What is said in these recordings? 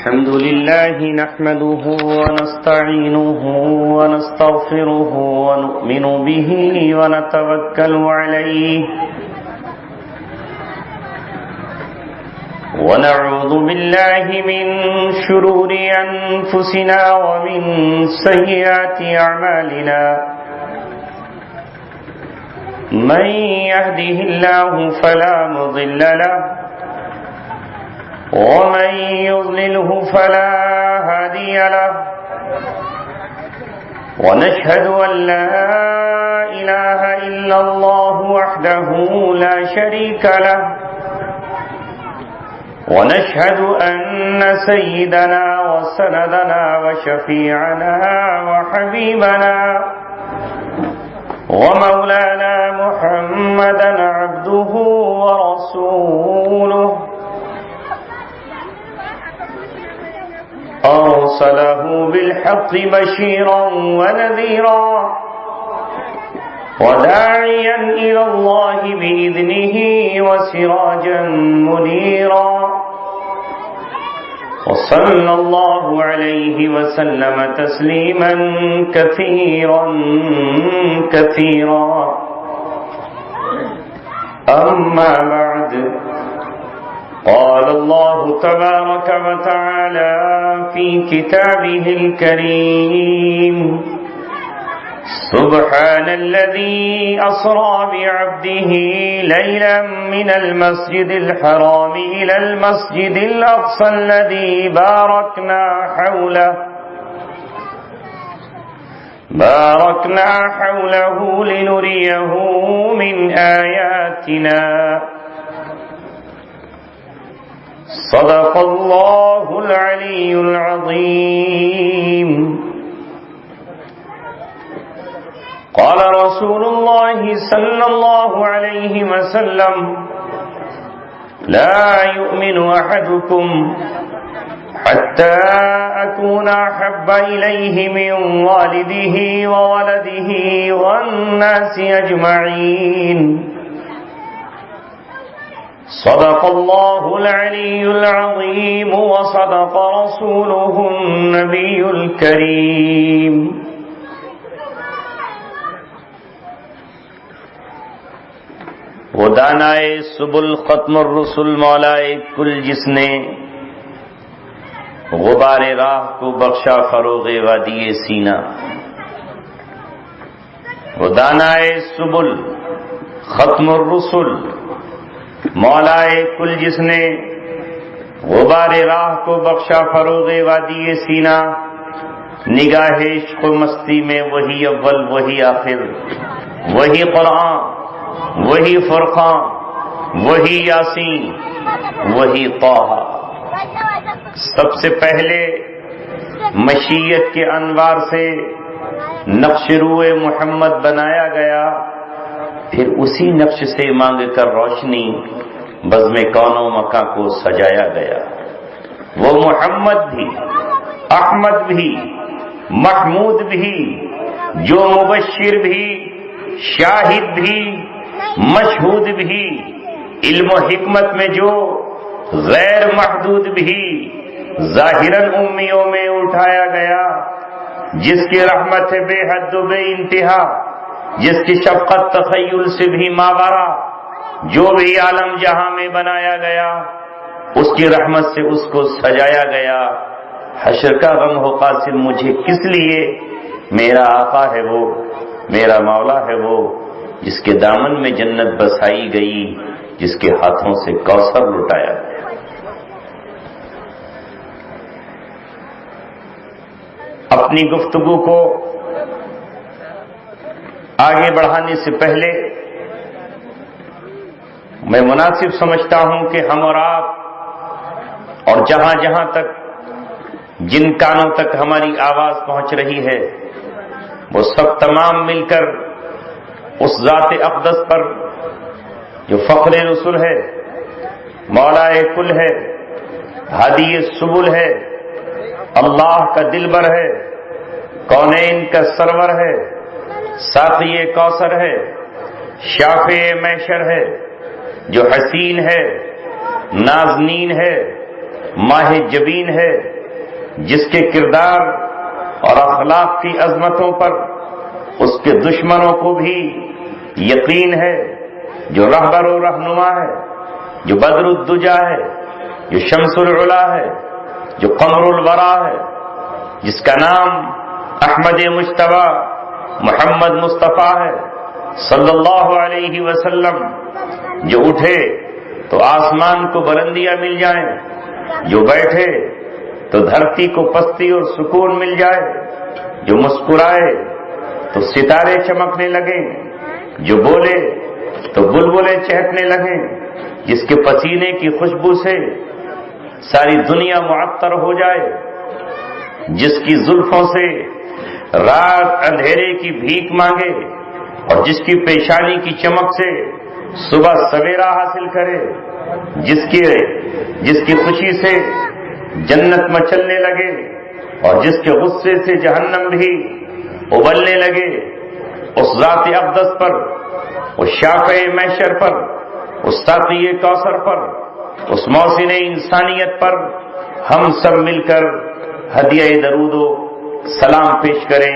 الحمد لله نحمده ونستعينه ونستغفره ونؤمن به ونتوكل عليه ونعوذ بالله من شرور أنفسنا ومن سيئات أعمالنا من يهده الله فلا مضل له ومن يضلله فلا هادي له ونشهد أن لا إله إلا الله وحده لا شريك له ونشهد أن سيدنا وسندنا وشفيعنا وحبيبنا ومولانا محمدا عبده ورسوله أرسله بالحق بشيرا ونذيرا وداعيا إلى الله بإذنه وسراجا منيرا وصلى الله عليه وسلم تسليما كثيرا كثيرا أما بعد قال الله تبارك وتعالى في كتابه الكريم سبحان الذي أسرى بعبده ليلا من المسجد الحرام إلى المسجد الأقصى الذي باركنا حوله لنريه من آياتنا صدق الله العلي العظيم قال رسول الله صلى الله عليه وسلم لا يؤمن أحدكم حتى أكون أحب إليه من والده وولده والناس أجمعين صدق الله العلي العظيم وصدق رسوله النبي الكريم وہ دانائے سبل ختم الرسل مولائے کل جس نے غبار راہ کو بخشا فروغ وادی سینہ، وہ دانائے سبل ختم الرسل مولائے کل جس نے غبار راہ کو بخشا فروغ وادی سینہ، نگاہ عشق و مستی میں وہی اول وہی آخر، وہی قرآن وہی فرقان وہی یاسین وہی طٰہٰ۔ سب سے پہلے مشیت کے انوار سے نقش روئے محمد بنایا گیا، پھر اسی نقش سے مانگ کر روشنی بزم کون و مکاں کو سجایا گیا۔ وہ محمد بھی، احمد بھی، محمود بھی، جو مبشر بھی، شاہد بھی، مشہود بھی، علم و حکمت میں جو غیر محدود بھی، ظاہراً امیوں میں اٹھایا گیا، جس کی رحمت ہے بے حد و بے انتہا، جس کی شفقت تخیل سے بھی ماورا، جو بھی عالم جہاں میں بنایا گیا اس کی رحمت سے اس کو سجایا گیا۔ حشر کا غم ہو قاصر مجھے کس لیے، میرا آقا ہے وہ، میرا مولا ہے وہ، جس کے دامن میں جنت بسائی گئی، جس کے ہاتھوں سے کوثر لٹایا گیا۔ اپنی گفتگو کو آگے بڑھانے سے پہلے میں مناسب سمجھتا ہوں کہ ہم اور آپ اور جہاں جہاں تک جن کانوں تک ہماری آواز پہنچ رہی ہے وہ سب تمام مل کر اس ذات اقدس پر جو فخر رسول ہے، مولا کل ہے، ہادی سبل ہے، اللہ کا دلبر ہے، کونین کا سرور ہے، ساقی کوثر ہے، شافع محشر ہے، جو حسین ہے، نازنین ہے، ماہ جبین ہے، جس کے کردار اور اخلاق کی عظمتوں پر اس کے دشمنوں کو بھی یقین ہے، جو رہبر و رہنما ہے، جو بدر الدجا ہے، جو شمس العلا ہے، جو قمر الورا ہے، جس کا نام احمد مجتبی محمد مصطفیٰ ہے صلی اللہ علیہ وسلم، جو اٹھے تو آسمان کو بلندیاں مل جائیں، جو بیٹھے تو دھرتی کو پستی اور سکون مل جائے، جو مسکرائے تو ستارے چمکنے لگیں، جو بولے تو بلبلیں چہکنے لگیں، جس کے پسینے کی خوشبو سے ساری دنیا معطر ہو جائے، جس کی زلفوں سے رات اندھیرے کی بھیک مانگے اور جس کی پیشانی کی چمک سے صبح سویرا حاصل کرے، جس کی خوشی سے جنت مچلنے لگے اور جس کے غصے سے جہنم بھی ابلنے لگے، اس ذات اقدس پر، اس شافع محشر پر، اس ساقی کوثر پر، اس محسن انسانیت پر ہم سب مل کر ہدیہ درود و سلام پیش کریں،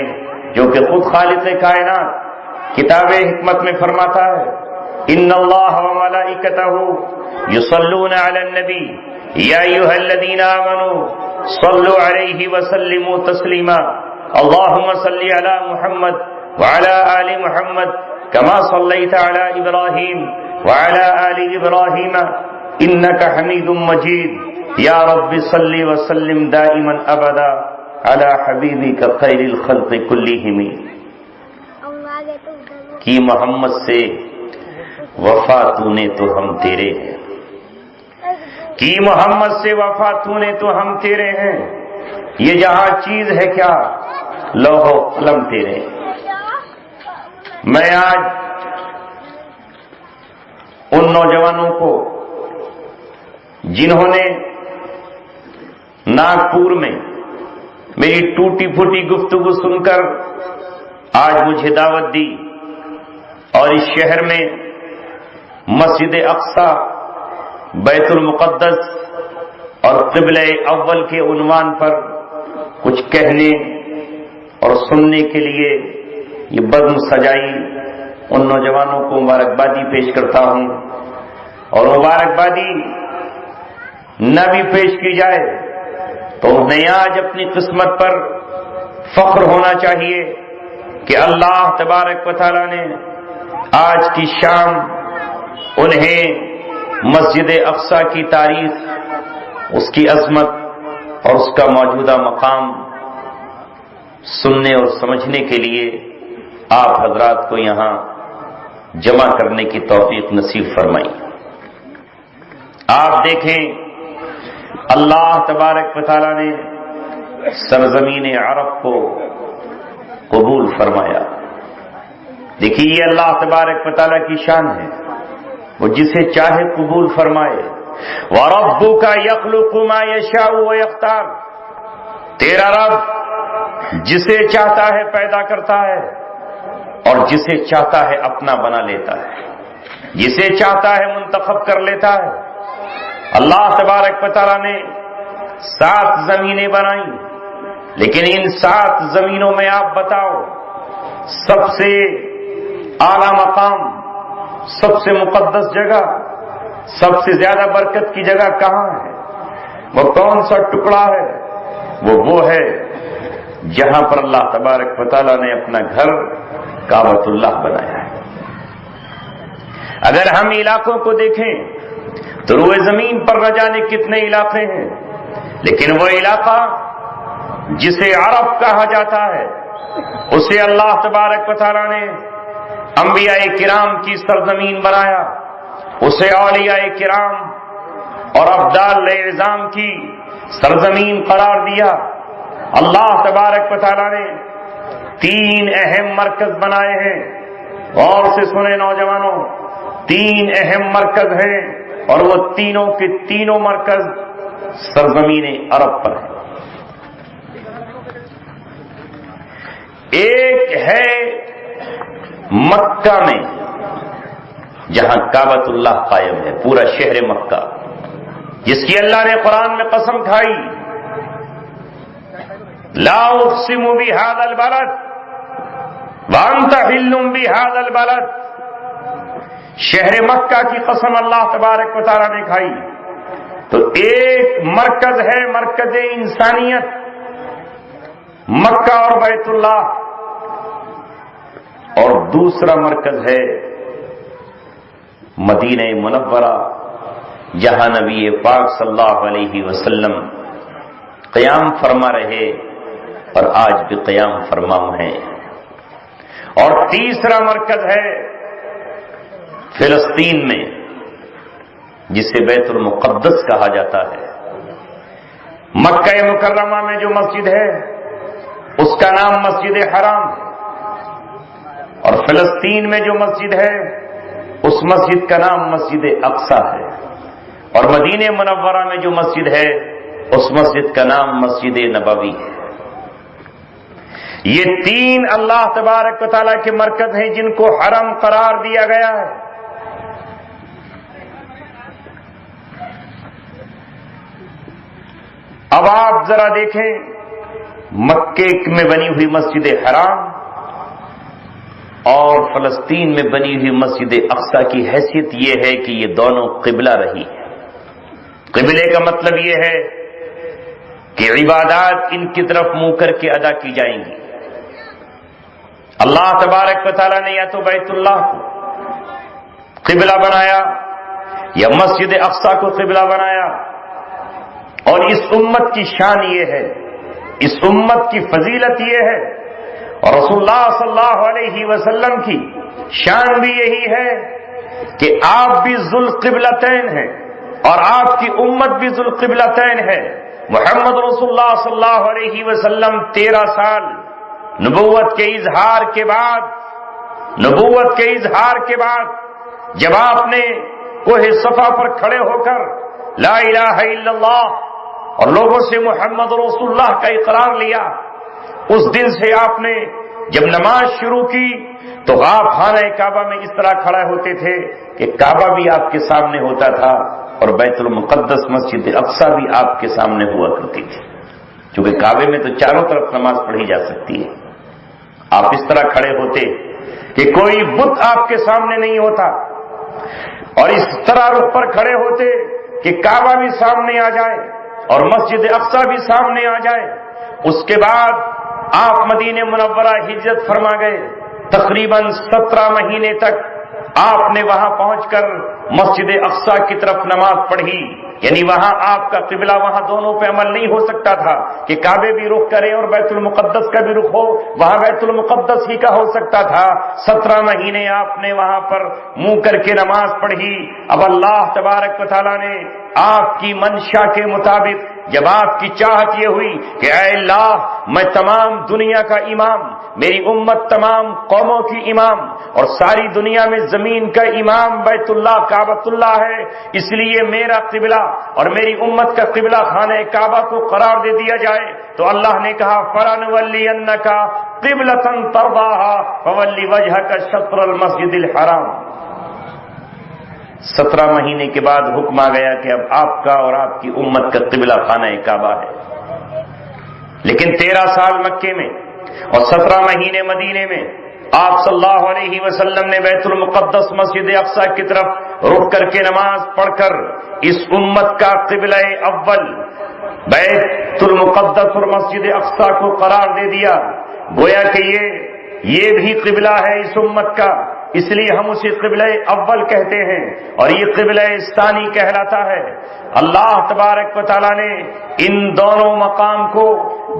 جو کہ خود خالق کائنات کتاب حکمت میں فرماتا ہے، ان اللہ وملائکتہ یصلون علی النبی یا ایھا الذین آمنوا صلوا علیہ وسلموا تسلیما اللہم صل علی محمد وعلی آل محمد کما صلیت علی ابراہیم وعلی آل ابراہیم انک حمید مجید یا رب صل وسلم دائما ابدا علی حبیبک خیر الخلق کلہم۔ کی محمد سے وفا تو نے تو ہم تیرے ہیں، کی محمد سے وفا تو نے تو ہم تیرے ہیں، یہ جہاں چیز ہے کیا لوح و قلم تیرے ہیں۔ میں آج ان نوجوانوں کو جنہوں نے ناگپور میں میری ٹوٹی پھوٹی گفتگو سن کر آج مجھے دعوت دی اور اس شہر میں مسجد اقصی، بیت المقدس اور قبلہ اول کے عنوان پر کچھ کہنے اور سننے کے لیے یہ بزم سجائی، ان نوجوانوں کو مبارکبادی پیش کرتا ہوں، اور مبارکبادی نہ بھی پیش کی جائے تو انہیں آج اپنی قسمت پر فخر ہونا چاہیے کہ اللہ تبارک و تعالی نے آج کی شام انہیں مسجد اقصی کی تاریخ، اس کی عظمت اور اس کا موجودہ مقام سننے اور سمجھنے کے لیے آپ حضرات کو یہاں جمع کرنے کی توفیق نصیب فرمائی۔ آپ دیکھیں اللہ تبارک و تعالی نے سرزمین عرب کو قبول فرمایا۔ دیکھیے یہ اللہ تبارک و تعالی کی شان ہے، وہ جسے چاہے قبول فرمائے۔ وَرَبُّكَ يَخْلُقُ مَا يَشَاءُ وَيَخْتَارُ، تیرا رب جسے چاہتا ہے پیدا کرتا ہے اور جسے چاہتا ہے اپنا بنا لیتا ہے، جسے چاہتا ہے منتخب کر لیتا ہے۔ اللہ تبارک و تعالیٰ نے 7 زمینیں بنائیں، لیکن ان 7 زمینوں میں آپ بتاؤ سب سے اعلیٰ مقام، سب سے مقدس جگہ، سب سے زیادہ برکت کی جگہ کہاں ہے؟ وہ کون سا ٹکڑا ہے؟ وہ ہے جہاں پر اللہ تبارک و تعالیٰ نے اپنا گھر کعبۃ اللہ بنایا ہے۔ اگر ہم علاقوں کو دیکھیں تو روئے زمین پر نہ جانے کتنے علاقے ہیں، لیکن وہ علاقہ جسے عرب کہا جاتا ہے اسے اللہ تبارک و تعالیٰ نے انبیاء کرام کی سرزمین بنایا، اسے اولیاء کرام اور ابدال اعظام کی سرزمین قرار دیا۔ اللہ تبارک و تعالیٰ نے 3 اہم مرکز بنائے ہیں، غور سے سنیں نوجوانوں، 3 اہم مرکز ہیں اور وہ تینوں کے تینوں مرکز سرزمین عرب پر ہیں۔ ایک ہے مکہ میں جہاں کعبۃ اللہ قائم ہے، پورا شہر مکہ جس کی اللہ نے قرآن میں قسم کھائی لا اقسم بهذا البلد وانت حل بهذا البلد، شہر مکہ کی قسم اللہ تبارک و تعالیٰ نے کھائی۔ تو ایک مرکز ہے مرکز انسانیت مکہ اور بیت اللہ، اور دوسرا مرکز ہے مدینہ منورہ، جہاں نبی پاک صلی اللہ علیہ وسلم قیام فرما رہے اور آج بھی قیام فرما ہیں۔ اور تیسرا مرکز ہے فلسطین میں، جسے بیت المقدس کہا جاتا ہے۔ مکہ مکرمہ میں جو مسجد ہے اس کا نام مسجد حرام ہے، اور فلسطین میں جو مسجد ہے اس مسجد کا نام مسجد اقصی ہے، اور مدینہ منورہ میں جو مسجد ہے اس مسجد کا نام مسجد نبوی ہے۔ یہ تین اللہ تبارک و تعالیٰ کے مرکز ہیں جن کو حرم قرار دیا گیا ہے۔ اب آپ ذرا دیکھیں مکے میں بنی ہوئی مسجد حرام اور فلسطین میں بنی ہوئی مسجد اقصی کی حیثیت یہ ہے کہ یہ دونوں قبلہ رہی ہے۔ قبلے کا مطلب یہ ہے کہ عبادات ان کی طرف منہ کر کے ادا کی جائیں گی۔ اللہ تبارک و تعالیٰ نے یا تو بیت اللہ کو قبلہ بنایا یا مسجد اقصی کو قبلہ بنایا، اور اس امت کی شان یہ ہے، اس امت کی فضیلت یہ ہے، اور رسول اللہ صلی اللہ علیہ وسلم کی شان بھی یہی ہے کہ آپ بھی ذوالقبلتین ہیں اور آپ کی امت بھی ذوالقبلتین ہے۔ محمد رسول اللہ صلی اللہ علیہ وسلم 13 سال نبوت کے اظہار کے بعد جب آپ نے کوہ صفا پر کھڑے ہو کر لا الہ الا اللہ اور لوگوں سے محمد رسول اللہ کا اقرار لیا، اس دن سے آپ نے جب نماز شروع کی تو آپ خانہ کعبہ میں اس طرح کھڑے ہوتے تھے کہ کعبہ بھی آپ کے سامنے ہوتا تھا اور بیت المقدس مسجد اقصی بھی آپ کے سامنے ہوا کرتی تھی، چونکہ کعبے میں تو چاروں طرف نماز پڑھی جا سکتی ہے۔ آپ اس طرح کھڑے ہوتے کہ کوئی بت آپ کے سامنے نہیں ہوتا، اور اس طرح رخ پر کھڑے ہوتے کہ کعبہ بھی سامنے آ جائے اور مسجد اقصی بھی سامنے آ جائے۔ اس کے بعد آپ مدینہ منورہ ہجرت فرما گئے، تقریباً 17 مہینے تک آپ نے وہاں پہنچ کر مسجد اقصی کی طرف نماز پڑھی، یعنی وہاں آپ کا قبلہ وہاں دونوں پہ عمل نہیں ہو سکتا تھا کہ کعبے بھی رخ کرے اور بیت المقدس کا بھی رخ ہو، وہاں بیت المقدس ہی کا ہو سکتا تھا۔ 17 مہینے آپ نے وہاں پر منہ کر کے نماز پڑھی۔ اب اللہ تبارک و تعالیٰ نے آپ کی منشا کے مطابق جب آپ کی چاہت یہ ہوئی کہ اے اللہ میں تمام دنیا کا امام، میری امت تمام قوموں کی امام، اور ساری دنیا میں زمین کا امام بیت اللہ کعبۃ اللہ ہے، اس لیے میرا قبلہ اور میری امت کا قبلہ خانہ کعبہ کو قرار دے دیا جائے، تو اللہ نے کہا فَلَنُوَلِّيَنَّكَ قِبْلَةً تَرْضَاهَا فَوَلِّ وَجْهَكَ شَطْرَ الْمَسْجِدِ الْحَرَامِ۔ 17 مہینے کے بعد حکم آ گیا کہ اب آپ کا اور آپ کی امت کا قبلہ خانہ کعبہ ہے۔ لیکن 13 سال مکے میں اور 17 مہینے مدینے میں آپ صلی اللہ علیہ وسلم نے بیت المقدس مسجد اقصی کی طرف رک کر کے نماز پڑھ کر اس امت کا قبلہ اول بیت المقدس اور مسجد اقصی کو قرار دے دیا، گویا کہ یہ بھی قبلہ ہے اس امت کا، اس لیے ہم اسے قبلہ اول کہتے ہیں اور یہ قبلہ ثانی کہلاتا ہے۔ اللہ تبارک و تعالیٰ نے ان دونوں مقام کو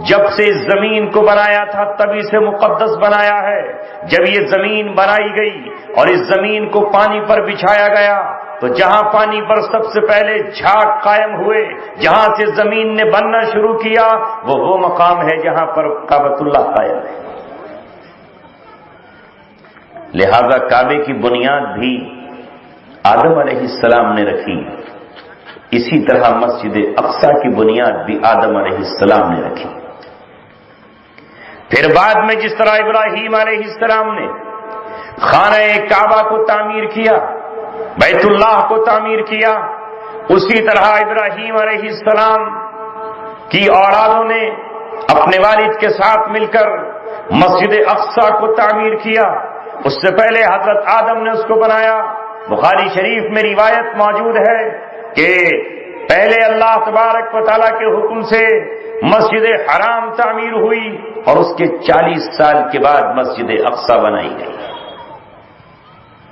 جب سے زمین کو بنایا تھا تبھی سے مقدس بنایا ہے۔ جب یہ زمین بنائی گئی اور اس زمین کو پانی پر بچھایا گیا تو جہاں پانی پر سب سے پہلے جھاگ قائم ہوئے، جہاں سے زمین نے بننا شروع کیا، وہ مقام ہے جہاں پر کعبۃ اللہ قائم ہے۔ لہذا کعبے کی بنیاد بھی آدم علیہ السلام نے رکھی، اسی طرح مسجد اقصی کی بنیاد بھی آدم علیہ السلام نے رکھی۔ پھر بعد میں جس طرح ابراہیم علیہ السلام نے خانہ کعبہ کو تعمیر کیا، بیت اللہ کو تعمیر کیا، اسی طرح ابراہیم علیہ السلام کی اولادوں نے اپنے والد کے ساتھ مل کر مسجد اقصی کو تعمیر کیا. اس سے پہلے حضرت آدم نے اس کو بنایا. بخاری شریف میں روایت موجود ہے کہ پہلے اللہ تبارک و تعالیٰ کے حکم سے مسجد حرام تعمیر ہوئی اور اس کے 40 سال کے بعد مسجد اقصی بنائی گئی.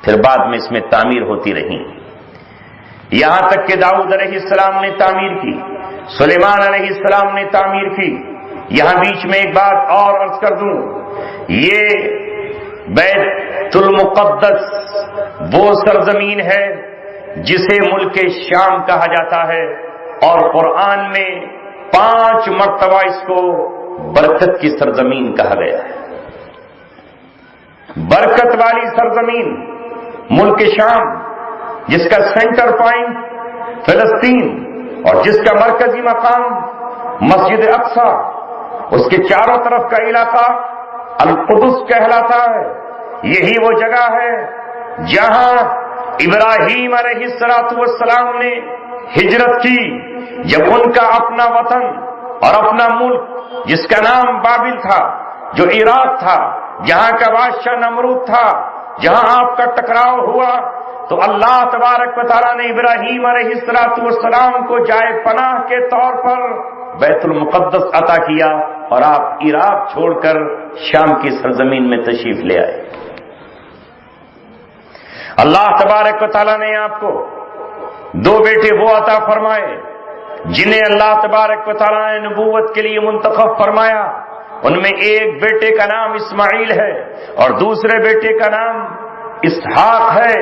پھر بعد میں اس میں تعمیر ہوتی رہی، یہاں تک کہ داؤد علیہ السلام نے تعمیر کی، سلیمان علیہ السلام نے تعمیر کی. یہاں بیچ میں ایک بات اور عرض کر دوں، یہ بیت المقدس وہ سرزمین ہے جسے ملک شام کہا جاتا ہے، اور قرآن میں 5 مرتبہ اس کو برکت کی سرزمین کہا گیا ہے. برکت والی سرزمین ملک شام، جس کا سینٹر پوائنٹ فلسطین اور جس کا مرکزی مقام مسجد اقصی، اس کے چاروں طرف کا علاقہ القدس کہلاتا ہے. یہی وہ جگہ ہے جہاں ابراہیم علیہ السلام نے ہجرت کی، جب ان کا اپنا وطن اور اپنا ملک جس کا نام بابل تھا، جو عراق تھا، جہاں کا بادشاہ نمرود تھا، جہاں آپ کا ٹکراؤ ہوا، تو اللہ تبارک و تعالیٰ نے ابراہیم علیہ السلام کو جائے پناہ کے طور پر بیت المقدس عطا کیا، اور آپ عراق چھوڑ کر شام کی سرزمین میں تشریف لے آئے. اللہ تبارک و تعالیٰ نے آپ کو 2 بیٹے وہ عطا فرمائے جنہیں اللہ تبارک و تعالیٰ نے نبوت کے لیے منتخب فرمایا. ان میں ایک بیٹے کا نام اسماعیل ہے اور دوسرے بیٹے کا نام اسحاق ہے.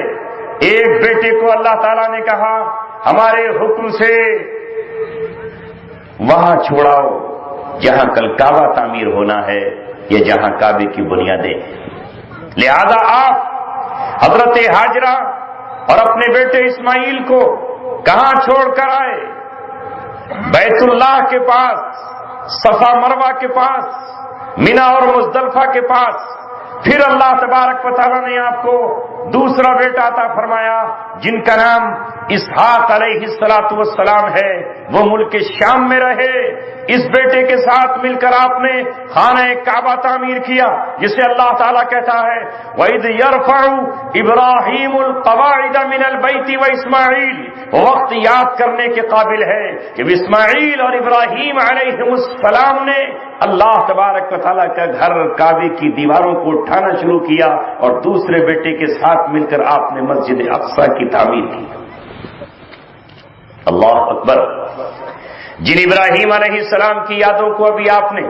ایک بیٹے کو اللہ تعالیٰ نے کہا ہمارے حکم سے وہاں چھوڑاؤ جہاں کل کعبہ تعمیر ہونا ہے یا جہاں کعبے کی بنیادیں. لہذا آپ حضرت ہاجرہ اور اپنے بیٹے اسماعیل کو کہاں چھوڑ کر آئے؟ بیت اللہ کے پاس، صفا مروہ کے پاس، مینا اور مزدلفہ کے پاس. پھر اللہ تبارک و تعالیٰ نے آپ کو دوسرا بیٹا عطا فرمایا جن کا نام اسحاق علیہ السلام ہے. وہ ملک شام میں رہے. اس بیٹے کے ساتھ مل کر آپ نے خانہ کعبہ تعمیر کیا، جسے اللہ تعالیٰ کہتا ہے وَإِذْ يَرْفَعُ إِبْرَاهِيمُ الْقَوَاعِدَ مِنَ الْبَيْتِ وَإِسْمَاعِيلُ. وہ وقت یاد کرنے کے قابل ہے کہ اسماعیل اور ابراہیم علیہ السلام نے اللہ تبارک و تعالیٰ کا گھر کعبے کی دیواروں کو اٹھانا شروع کیا، اور دوسرے بیٹے کے ساتھ مل کر آپ نے مسجد اقصی کی تعمیر کی. اللہ اکبر. جن ابراہیم علیہ السلام کی یادوں کو ابھی آپ نے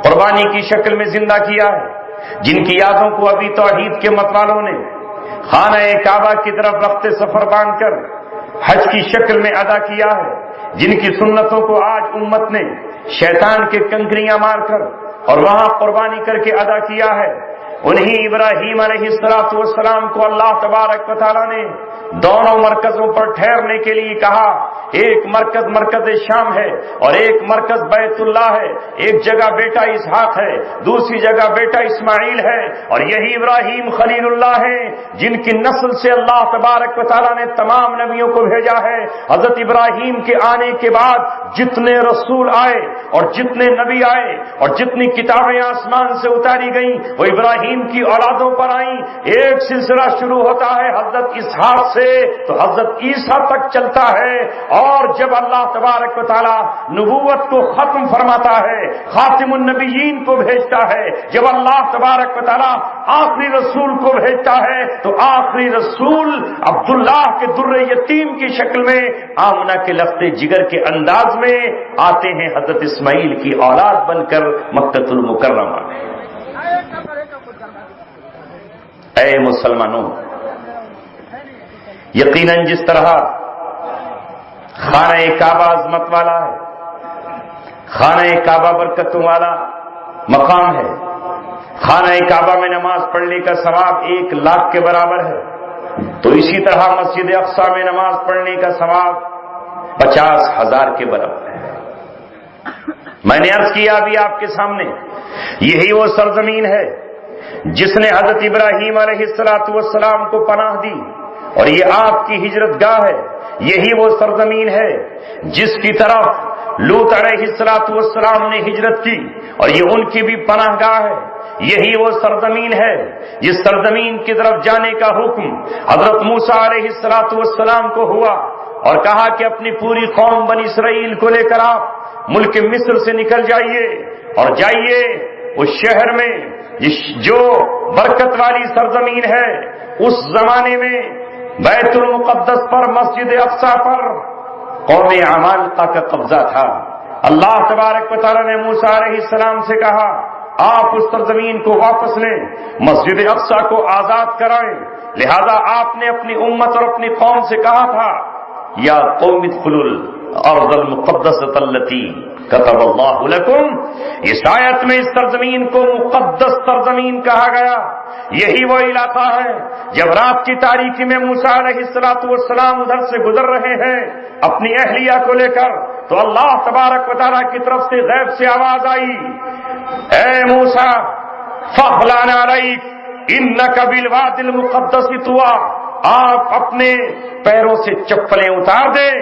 قربانی کی شکل میں زندہ کیا ہے، جن کی یادوں کو ابھی توحید کے متوالوں نے خانہ کعبہ کی طرف رخت سفر باندھ کر حج کی شکل میں ادا کیا ہے، جن کی سنتوں کو آج امت نے شیطان کے کنکریاں مار کر اور وہاں قربانی کر کے ادا کیا ہے، انہی ابراہیم علیہ السلام کو اللہ تبارک و تعالیٰ نے دونوں مرکزوں پر ٹھہرنے کے لیے کہا. ایک مرکز شام ہے اور ایک مرکز بیت اللہ ہے. ایک جگہ بیٹا اسحاق ہے، دوسری جگہ بیٹا اسماعیل ہے، اور یہی ابراہیم خلیل اللہ ہیں جن کی نسل سے اللہ تبارک و تعالیٰ نے تمام نبیوں کو بھیجا ہے. حضرت ابراہیم کے آنے کے بعد جتنے رسول آئے اور جتنے نبی آئے اور جتنی کتابیں آسمان سے اتاری گئیں وہ ابراہیم کی اولادوں پر آئیں. ایک سلسلہ شروع ہوتا ہے حضرت اسحاق سے تو حضرت عیسیٰ تک چلتا ہے، اور جب اللہ تبارک و تعالیٰ نبوت کو ختم فرماتا ہے، خاتم النبیین کو بھیجتا ہے، جب اللہ تبارک و تعالیٰ آخری رسول کو بھیجتا ہے تو آخری رسول عبداللہ کے در یتیم کی شکل میں آمنہ کے لفظ جگر کے انداز میں آتے ہیں حضرت اسماعیل کی اولاد بن کر مکہ المکرمہ میں. اے مسلمانوں، یقیناً جس طرح خانہ کعبہ عظمت والا ہے، خانہ کعبہ برکتوں والا مقام ہے، خانہ کعبہ میں نماز پڑھنے کا ثواب 1,00,000 کے برابر ہے، تو اسی طرح مسجد اقصی میں نماز پڑھنے کا ثواب 50,000 کے برابر ہے. میں نے عرض کیا ابھی آپ کے سامنے، یہی وہ سرزمین ہے جس نے حضرت ابراہیم علیہ السلام کو پناہ دی، اور یہ آپ کی ہجرت گاہ ہے. یہی وہ سرزمین ہے جس کی طرف لوط علیہ السلام نے ہجرت کی اور یہ ان کی بھی پناہ گاہ ہے. یہی وہ سرزمین ہے جس سرزمین کی طرف جانے کا حکم حضرت موسیٰ علیہ السلام کو ہوا اور کہا کہ اپنی پوری قوم بنی اسرائیل کو لے کر آپ ملک مصر سے نکل جائیے اور جائیے اس شہر میں جو برکت والی سرزمین ہے. اس زمانے میں بیت المقدس پر مسجد اقصی پر قوم عمالقہ کا قبضہ تھا. اللہ تبارک و تعالی نے موسیٰ علیہ السلام سے کہا آپ اس سرزمین کو واپس لیں, مسجد اقصی کو آزاد کرائیں. لہذا آپ نے اپنی امت اور اپنی قوم سے کہا تھا یا قوم ادخلوا الارض المقدسۃ التی کتب اللہ لکم. اس آیت میں اس سرزمین کو مقدس سرزمین کہا گیا. یہی وہ علاقہ ہے جب رات کی تاریکی میں موسیٰ علیہ السلام ادھر سے گزر رہے ہیں اپنی اہلیہ کو لے کر, تو اللہ تبارک و تعالیٰ کی طرف سے غیب سے آواز آئی, اے موسیٰ فاخلع نعلیک انک بالوادی المقدس طویٰ, آپ اپنے پیروں سے چپلیں اتار دیں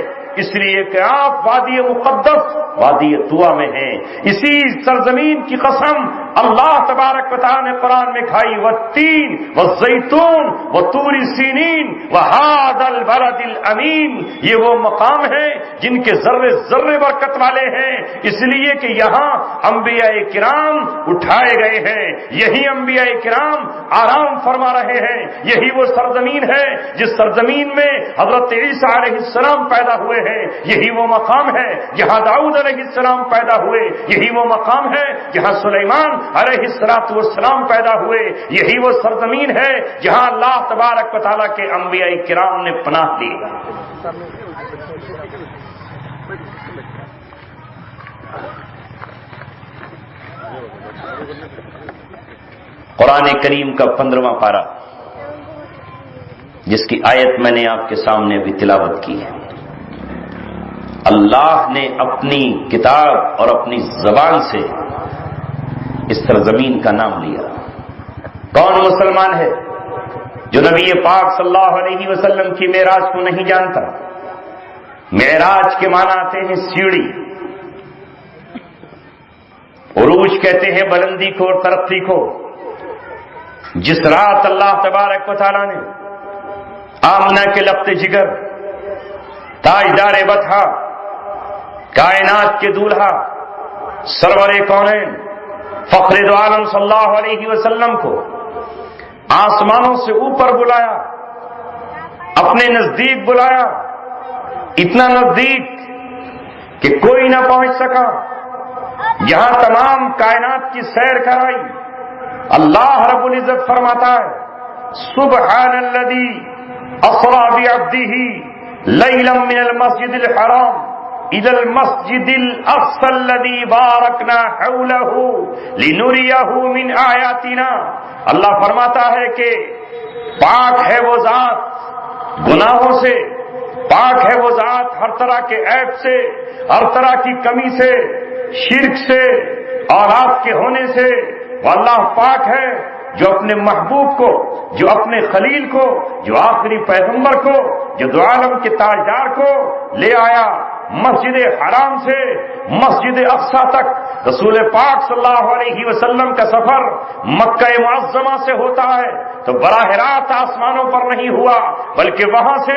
اس لیے کہ آپ وادی مقدس وادی طویٰ میں ہیں. اسی سرزمین کی قسم اللہ تبارک و تعالی نے قرآن میں کھائی, والتین والزیتون وطور سینین وہذا البلد الامین. یہ وہ مقام ہیں جن کے ذرے ذرے برکت والے ہیں, اس لیے کہ یہاں انبیاء کرام اٹھائے گئے ہیں, یہی انبیاء کرام آرام فرما رہے ہیں. یہی وہ سرزمین ہے جس سرزمین میں حضرت عیسیٰ علیہ السلام پیدا ہوئے ہیں. یہی وہ مقام ہے جہاں داؤد علیہ السلام پیدا ہوئے. یہی وہ مقام ہے جہاں سلیمان علیہ السلام پیدا ہوئے. یہی وہ سرزمین ہے جہاں اللہ تبارک و تعالیٰ کے انبیاء کرام نے پناہ لی. قرآن کریم کا 15واں پارہ جس کی آیت میں نے آپ کے سامنے ابھی تلاوت کی ہے. اللہ نے اپنی کتاب اور اپنی زبان سے اس سرزمین کا نام لیا. کون مسلمان ہے جو نبی پاک صلی اللہ علیہ وسلم کی معراج کو نہیں جانتا؟ معراج کے معنی آتے ہیں سیڑھی, عروج کہتے ہیں بلندی کو اور ترقی کو. جس رات اللہ تبارک و تعالی نے آمنہ کے لبت جگر, تاجدار بطحہ, کائنات کے دولہا, سرور کونین, فخر دو عالم صلی اللہ علیہ وسلم کو آسمانوں سے اوپر بلایا, اپنے نزدیک بلایا, اتنا نزدیک کہ کوئی نہ پہنچ سکا, یہاں تمام کائنات کی سیر کرائی. اللہ رب العزت فرماتا ہے سبحان الذی اسری بعبدہ لیلا من المسجد الحرام الى المسجد الاقصى الذي باركنا حوله لنريه من آیاتنا. اللہ فرماتا ہے کہ پاک ہے وہ ذات گناہوں سے, پاک ہے وہ ذات ہر طرح کے عیب سے, ہر طرح کی کمی سے, شرک سے, اولاد کے ہونے سے. وہ اللہ پاک ہے جو اپنے محبوب کو, جو اپنے خلیل کو, جو آخری پیغمبر کو, جو دو عالم کے تاجدار کو لے آیا مسجد حرام سے مسجد اقصی تک. رسول پاک صلی اللہ علیہ وسلم کا سفر مکہ معظمہ سے ہوتا ہے تو براہ راست آسمانوں پر نہیں ہوا, بلکہ وہاں سے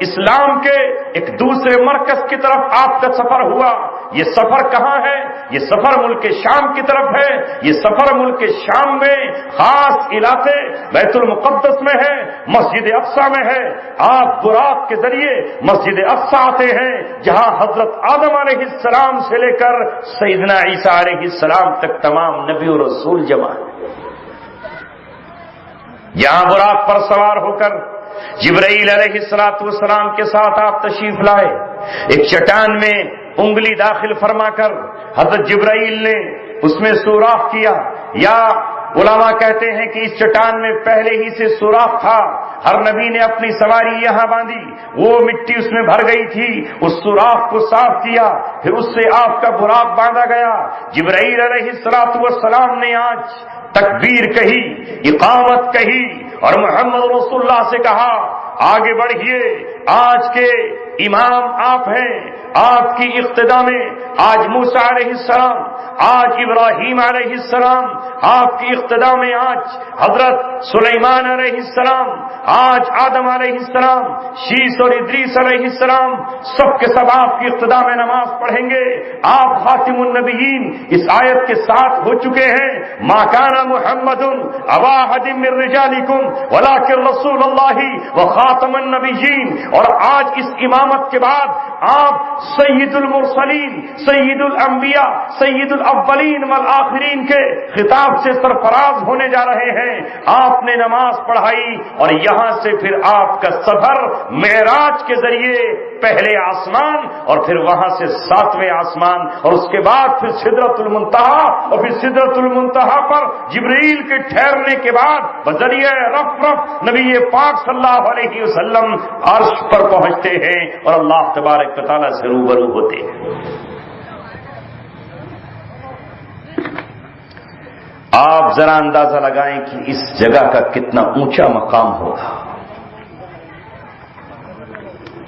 اسلام کے ایک دوسرے مرکز کی طرف آپ کا سفر ہوا. یہ سفر کہاں ہے؟ یہ سفر ملک شام کی طرف ہے. یہ سفر ملک شام میں خاص علاقے بیت المقدس میں ہے, مسجد اقصی میں ہے. آپ براق کے ذریعے مسجد اقصی آتے ہیں جہاں حضرت آدم علیہ السلام سے لے کر سیدنا عیسیٰ علیہ السلام تک تمام نبی و رسول جمع ہیں. یہاں براق پر سوار ہو کر جبرائیل علیہ السلام کے ساتھ آپ تشریف لائے. ایک چٹان میں انگلی داخل فرما کر حضرت جبرائیل نے اس میں سوراخ کیا, یا علماء کہتے ہیں کہ اس چٹان میں پہلے ہی سے سوراخ تھا. ہر نبی نے اپنی سواری یہاں باندھی, وہ مٹی اس میں بھر گئی تھی, اس سوراخ کو صاف کیا, پھر اس سے آپ کا براق باندھا گیا. جبرائیل علیہ السلام نے آج تکبیر کہی, اقامت کہی اور محمد رسول اللہ سے کہا آگے بڑھیے, آج کے امام آپ ہیں, آپ کی اقتدا میں آج موسیٰ علیہ السلام، آج ابراہیم علیہ السلام، آپ کی اقتدا میں آج حضرت سلیمان علیہ السلام، آج آدم علیہ السلام، شیس اور ادریس علیہ السلام، سب کے سب آپ کی اقتدا میں نماز پڑھیں گے۔ آپ خاتم النبیین اس آیت کے ساتھ ہو چکے ہیں، ما کان محمد ابا احد من رجالکم ولکن رسول اللہ وخاتم النبیین، اور آج اس امامت کے بعد آپ سید المرسلین، سید الانبیاء، سید الاولین والآخرین کے خطاب سے سرفراز ہونے جا رہے ہیں۔ آپ نے نماز پڑھائی اور یہاں سے پھر آپ کا سفر معراج کے ذریعے پہلے آسمان اور پھر وہاں سے 7ویں آسمان، اور اس کے بعد پھر سدرۃ المنتہا، اور پھر سدرۃ المنتہا پر جبرائیل کے ٹھہرنے کے بعد بذریعہ رف نبی پاک صلی اللہ علیہ وسلم عرش پر پہنچتے ہیں اور اللہ تبارک و تعالیٰ سے روبرو ہوتے ہیں۔ آپ ذرا اندازہ لگائیں کہ اس جگہ کا کتنا اونچا مقام ہوگا۔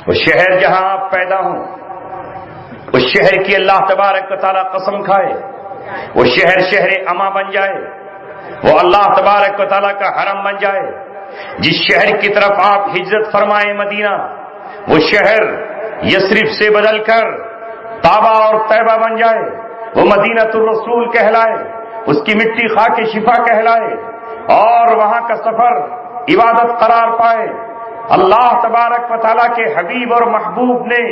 وہ شہر جہاں آپ پیدا ہوں، اس شہر کی اللہ تبارک و تعالیٰ قسم کھائے وہ شہر اما بن جائے، وہ اللہ تبارک و تعالیٰ کا حرم بن جائے۔ جس شہر کی طرف آپ ہجرت فرمائے مدینہ، وہ شہر یثرب سے بدل کر طابہ اور طیبہ بن جائے، وہ مدینۃ الرسول کہلائے، اس کی مٹی خاک شفا کہلائے، اور وہاں کا سفر عبادت قرار پائے۔ اللہ تبارک و تعالیٰ کے حبیب اور محبوب نے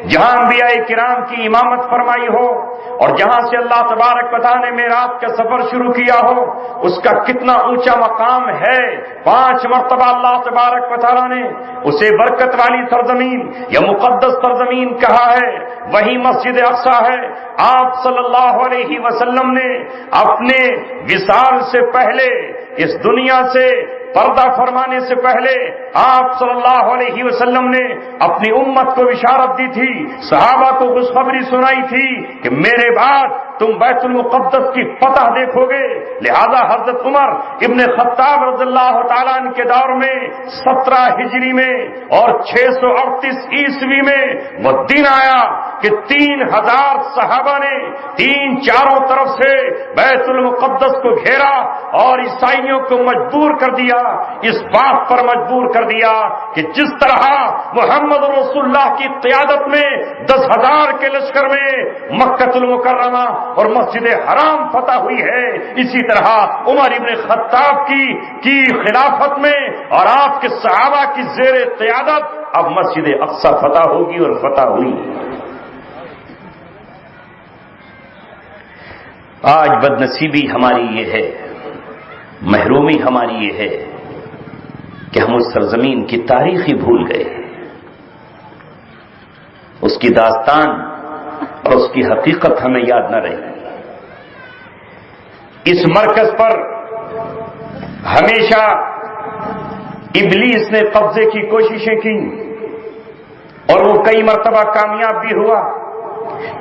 جہاں انبیاء کرام کی امامت فرمائی ہو اور جہاں سے اللہ تبارک و تعالیٰ نے معراج کا سفر شروع کیا ہو، اس کا کتنا اونچا مقام ہے۔ 5 مرتبہ اللہ تبارک و تعالیٰ نے اسے برکت والی سرزمین یا مقدس سرزمین کہا ہے، وہی مسجد اقصی ہے۔ آپ صلی اللہ علیہ وسلم نے اپنے وصال سے پہلے، اس دنیا سے پردہ فرمانے سے پہلے، آپ صلی اللہ علیہ وسلم نے اپنی امت کو بشارت دی تھی، صحابہ کو خوشخبری سنائی تھی کہ میرے بعد تم بیت المقدس کی فتح دیکھو گے۔ لہذا حضرت عمر ابن خطاب رضی اللہ تعالیٰ عنہ کے دور میں 17 ہجری میں اور 638 عیسوی میں وہ دن آیا کہ 3000 صحابہ نے 4 طرف سے بیت المقدس کو گھیرا اور عیسائیوں کو مجبور کر دیا، اس بات پر مجبور کر دیا کہ جس طرح محمد رسول اللہ کی قیادت میں 10,000 کے لشکر میں مکہ المکرمہ اور مسجد حرام فتح ہوئی ہے، اسی طرح عمر ابن خطاب کی خلافت میں اور آپ کے صحابہ کی زیر قیادت اب مسجد اقصی فتح ہوگی اور فتح ہوئی۔ آج بدنصیبی ہماری یہ ہے، محرومی ہماری یہ ہے کہ ہم اس سرزمین کی تاریخ ہی بھول گئے، اس کی داستان اور اس کی حقیقت ہمیں یاد نہ رہی۔ اس مرکز پر ہمیشہ ابلیس نے قبضے کی کوششیں کی اور وہ کئی مرتبہ کامیاب بھی ہوا۔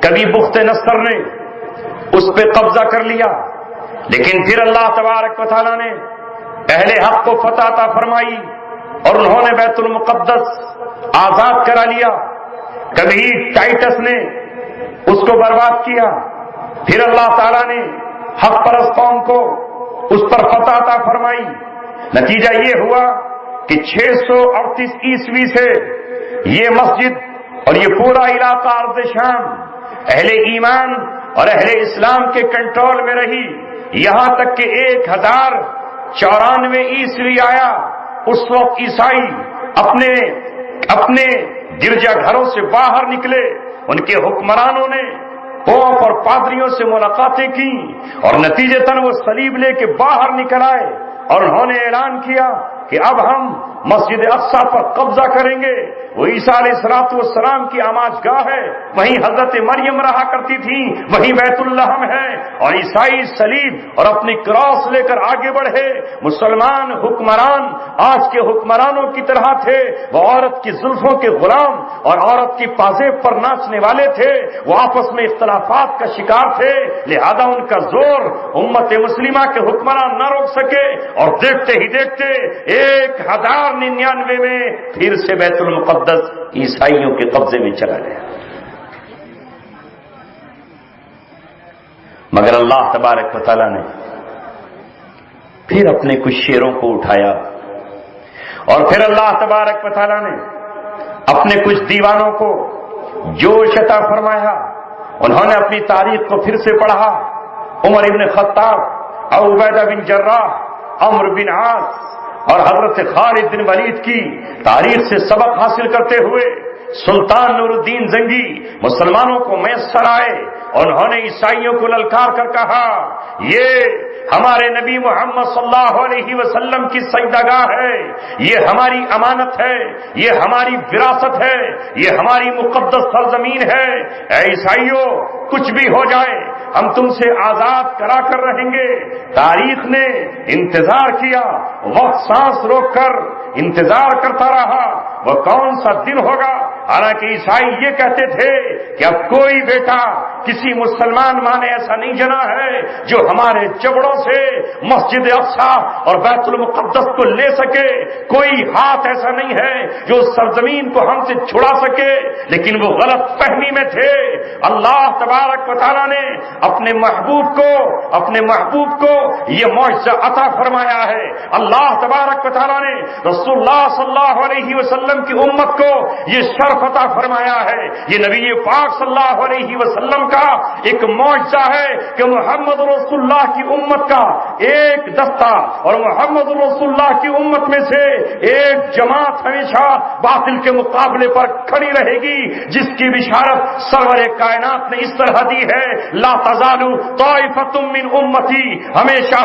کبھی بخت نصر نے اس پہ قبضہ کر لیا، لیکن پھر اللہ تبارک و تعالیٰ نے اہل حق کو فتح عطا فرمائی اور انہوں نے بیت المقدس آزاد کرا لیا۔ کبھی ٹائٹس نے اس کو برباد کیا، پھر اللہ تعالیٰ نے حق پرست قوم کو اس پر فتح عطا فرمائی۔ نتیجہ یہ ہوا کہ 638 عیسوی سے یہ مسجد اور یہ پورا علاقہ ارض شام اہل ایمان اور اہل اسلام کے کنٹرول میں رہی، یہاں تک کہ 1094 عیسوی آیا۔ اس وقت عیسائی اپنے گرجا گھروں سے باہر نکلے، ان کے حکمرانوں نے پوپ اور پادریوں سے ملاقاتیں کی اور نتیجتاً وہ صلیب لے کے باہر نکل آئے اور انہوں نے اعلان کیا کہ اب ہم مسجد اقصی پر قبضہ کریں گے۔ وہ عیسیٰ علیہ السلام کی آماج گاہ ہے، وہیں حضرت مریم رہا کرتی تھی، وہیں بیت اللحم ہے، اور عیسائی صلیب اور اپنی کراس لے کر آگے بڑھے۔ مسلمان حکمران آج کے حکمرانوں کی طرح تھے، وہ عورت کی زلفوں کے غلام اور عورت کی پازیب پر ناچنے والے تھے، وہ آپس میں اختلافات کا شکار تھے، لہذا ان کا زور امت مسلمہ کے حکمران نہ روک سکے، اور دیکھتے ہی دیکھتے 1099 میں پھر سے بیت المقدس عیسائیوں کے قبضے میں چلا گیا۔ مگر اللہ تبارک و تعالیٰ نے پھر اپنے کچھ شیروں کو اٹھایا اور پھر اللہ تبارک و تعالیٰ نے اپنے کچھ دیوانوں کو جوش عطا فرمایا. انہوں نے اپنی تاریخ کو پھر سے پڑھا. عمر ابن خطاب، ابو عبیدہ بن جراح، عمرو بن عاص اور حضرت خالد بن ولید کی تاریخ سے سبق حاصل کرتے ہوئے سلطان نور الدین زنگی مسلمانوں کو میسر آئے اور انہوں نے عیسائیوں کو للکار کر کہا یہ ہمارے نبی محمد صلی اللہ علیہ وسلم کی سجدگاہ ہے، یہ ہماری امانت ہے، یہ ہماری وراثت ہے، یہ ہماری مقدس سرزمین ہے. اے عیسائیوں، کچھ بھی ہو جائے ہم تم سے آزاد کرا کر رہیں گے. تاریخ نے انتظار کیا، وقت سانس روک کر انتظار کرتا رہا وہ کون سا دن ہوگا. حالانکہ عیسائی یہ کہتے تھے کہ اب کوئی بیٹا کسی مسلمان ماں نے ایسا نہیں جنا ہے جو ہمارے جبڑوں سے مسجد اقصی اور بیت المقدس کو لے سکے، کوئی ہاتھ ایسا نہیں ہے جو اس سرزمین کو ہم سے چھڑا سکے. لیکن وہ غلط فہمی میں تھے. اللہ تبارک و تعالیٰ نے اپنے محبوب کو یہ معجزہ عطا فرمایا ہے. اللہ تبارک و تعالیٰ نے رسول اللہ صلی اللہ علیہ وسلم کی امت کو یہ شرف عطا فرمایا ہے. یہ نبی پاک صلی اللہ علیہ وسلم کا ایک معجزہ ہے کہ محمد رسول اللہ کی امت کا ایک دستہ اور محمد رسول اللہ کی امت میں سے ایک جماعت ہمیشہ باطل کے مقابلے پر کھڑی رہے گی، جس کی بشارت سرور کائنات نے اس طرح دی ہے لا تزال طائفۃ من امتی، ہمیشہ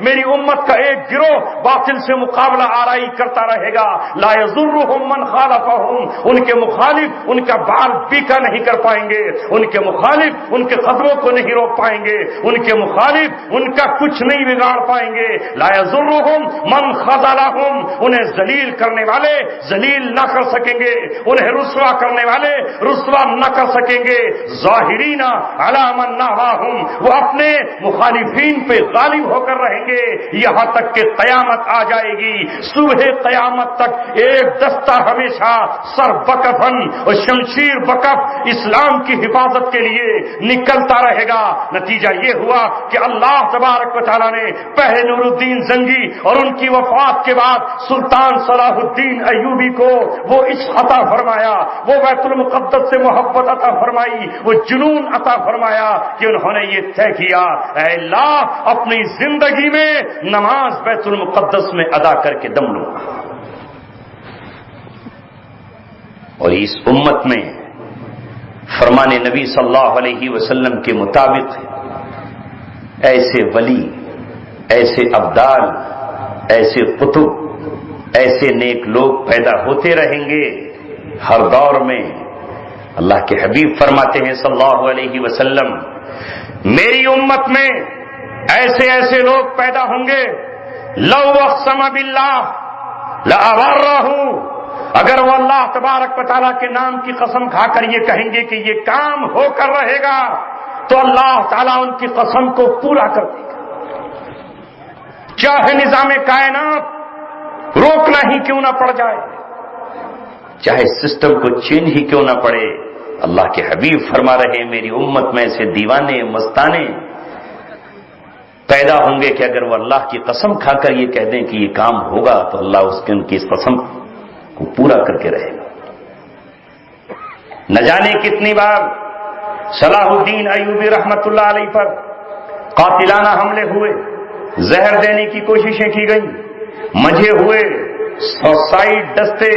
میری امت کا ایک گروہ باطل سے مقابلہ آرائی کرتا رہے گا. لا یضرهم من خالفهم، ان کے مخالف ان کا بال بیکا نہیں کر پائیں گے، ان کے مخالف ان کے قدموں کو نہیں روک پائیں گے، ان کے مخالف ان کا کچھ نہیں بگاڑ پائیں گے. لا یضرهم من خذلهم، انہیں ذلیل کرنے والے ذلیل نہ کر سکیں گے، انہیں رسوا کرنے والے رسوا نہ کر سکیں گے. ظاہرین علی من نہواہم، وہ اپنے مخالفین پہ غالب ہو کر رہیں گے یہاں تک کہ قیامت آ جائے گی. صبح قیامت تک ایک دستہ ہمیشہ سر بکفن اور شمشیر بکف اسلام کی حفاظت کے لیے نکلتا رہے گا. نتیجہ یہ ہوا کہ اللہ تبارک و تعالیٰ نے پہلے نور الدین زنگی اور ان کی وفات کے بعد سلطان صلاح الدین ایوبی کو وہ عشق عطا فرمایا، وہ بیت المقدس سے محبت عطا فرمائی، وہ جنون عطا فرمایا کہ انہوں نے یہ طے کیا اے اللہ اپنی زندگی میں نماز بیت المقدس میں ادا کر کے دم لوں گا. اور اس امت میں فرمان نبی صلی اللہ علیہ وسلم کے مطابق ایسے ولی، ایسے ابدال، ایسے قطب، ایسے نیک لوگ پیدا ہوتے رہیں گے ہر دور میں. اللہ کے حبیب فرماتے ہیں صلی اللہ علیہ وسلم میری امت میں ایسے لوگ پیدا ہوں گے لو اقسم باللہ لأبرہ، اگر وہ اللہ تبارک و تعالیٰ کے نام کی قسم کھا کر یہ کہیں گے کہ یہ کام ہو کر رہے گا تو اللہ تعالیٰ ان کی قسم کو پورا کر دے گا، چاہے نظام کائنات روکنا ہی کیوں نہ پڑ جائے، چاہے سسٹم کو چینج ہی کیوں نہ پڑے. اللہ کے حبیب فرما رہے میری امت میں ایسے دیوانے مستانے پیدا ہوں گے کہ اگر وہ اللہ کی قسم کھا کر یہ کہہ دیں کہ یہ کام ہوگا تو اللہ ان کی اس قسم کو پورا کر کے رہے گا. نہ جانے کتنی بار صلاح الدین ایوبی رحمت اللہ علیہ پر قاتلانہ حملے ہوئے، زہر دینے کی کوششیں کی گئیں، مجھے ہوئے سوسائڈ دستے،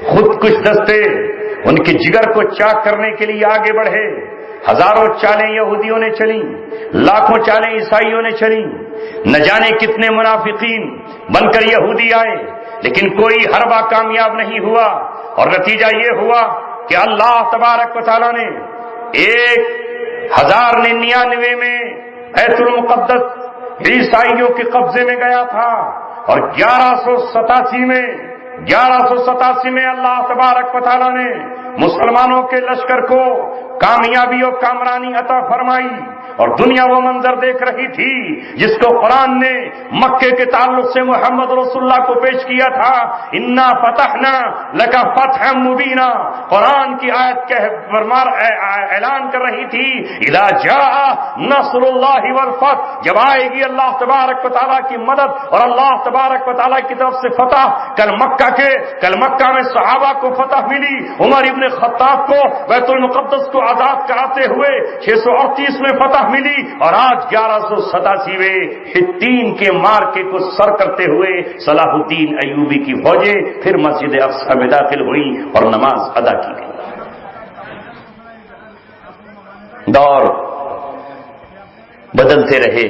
خودکش دستے ان کے جگر کو چاک کرنے کے لیے آگے بڑھے. ہزاروں چالیں یہودیوں نے چلیں، لاکھوں چالیں عیسائیوں نے چلیں، نہ جانے کتنے منافقین بن کر یہودی آئے، لیکن کوئی حربہ کامیاب نہیں ہوا. اور نتیجہ یہ ہوا کہ اللہ تبارک و تعالیٰ نے 1099 میں بیت المقدس عیسائیوں کے قبضے میں گیا تھا، اور 1187 میں اللہ تبارک و تعالیٰ نے مسلمانوں کے لشکر کو کامیابی اور کامرانی عطا فرمائی، اور دنیا وہ منظر دیکھ رہی تھی جس کو قرآن نے مکے کے تعلق سے محمد رسول اللہ کو پیش کیا تھا، انا فتحنا لک فتحا مبینا۔ قرآن کی آیت کے اعلان کر رہی تھی اذا جاء نصر اللہ والفتح، جب آئے گی اللہ تبارک و تعالیٰ کی مدد اور اللہ تبارک و تعالیٰ کی طرف سے فتح۔ کل مکہ میں صحابہ کو فتح ملی، عمر ابن خطاب کو بیت المقدس کو آزاد کراتے ہوئے 638 میں فتح ملی، اور آج 1187 حطین کے مارکے کو سر کرتے ہوئے صلاح الدین ایوبی کی فوجیں پھر مسجد اقصی میں داخل ہوئی اور نماز ادا کی گئی۔ دور بدلتے رہے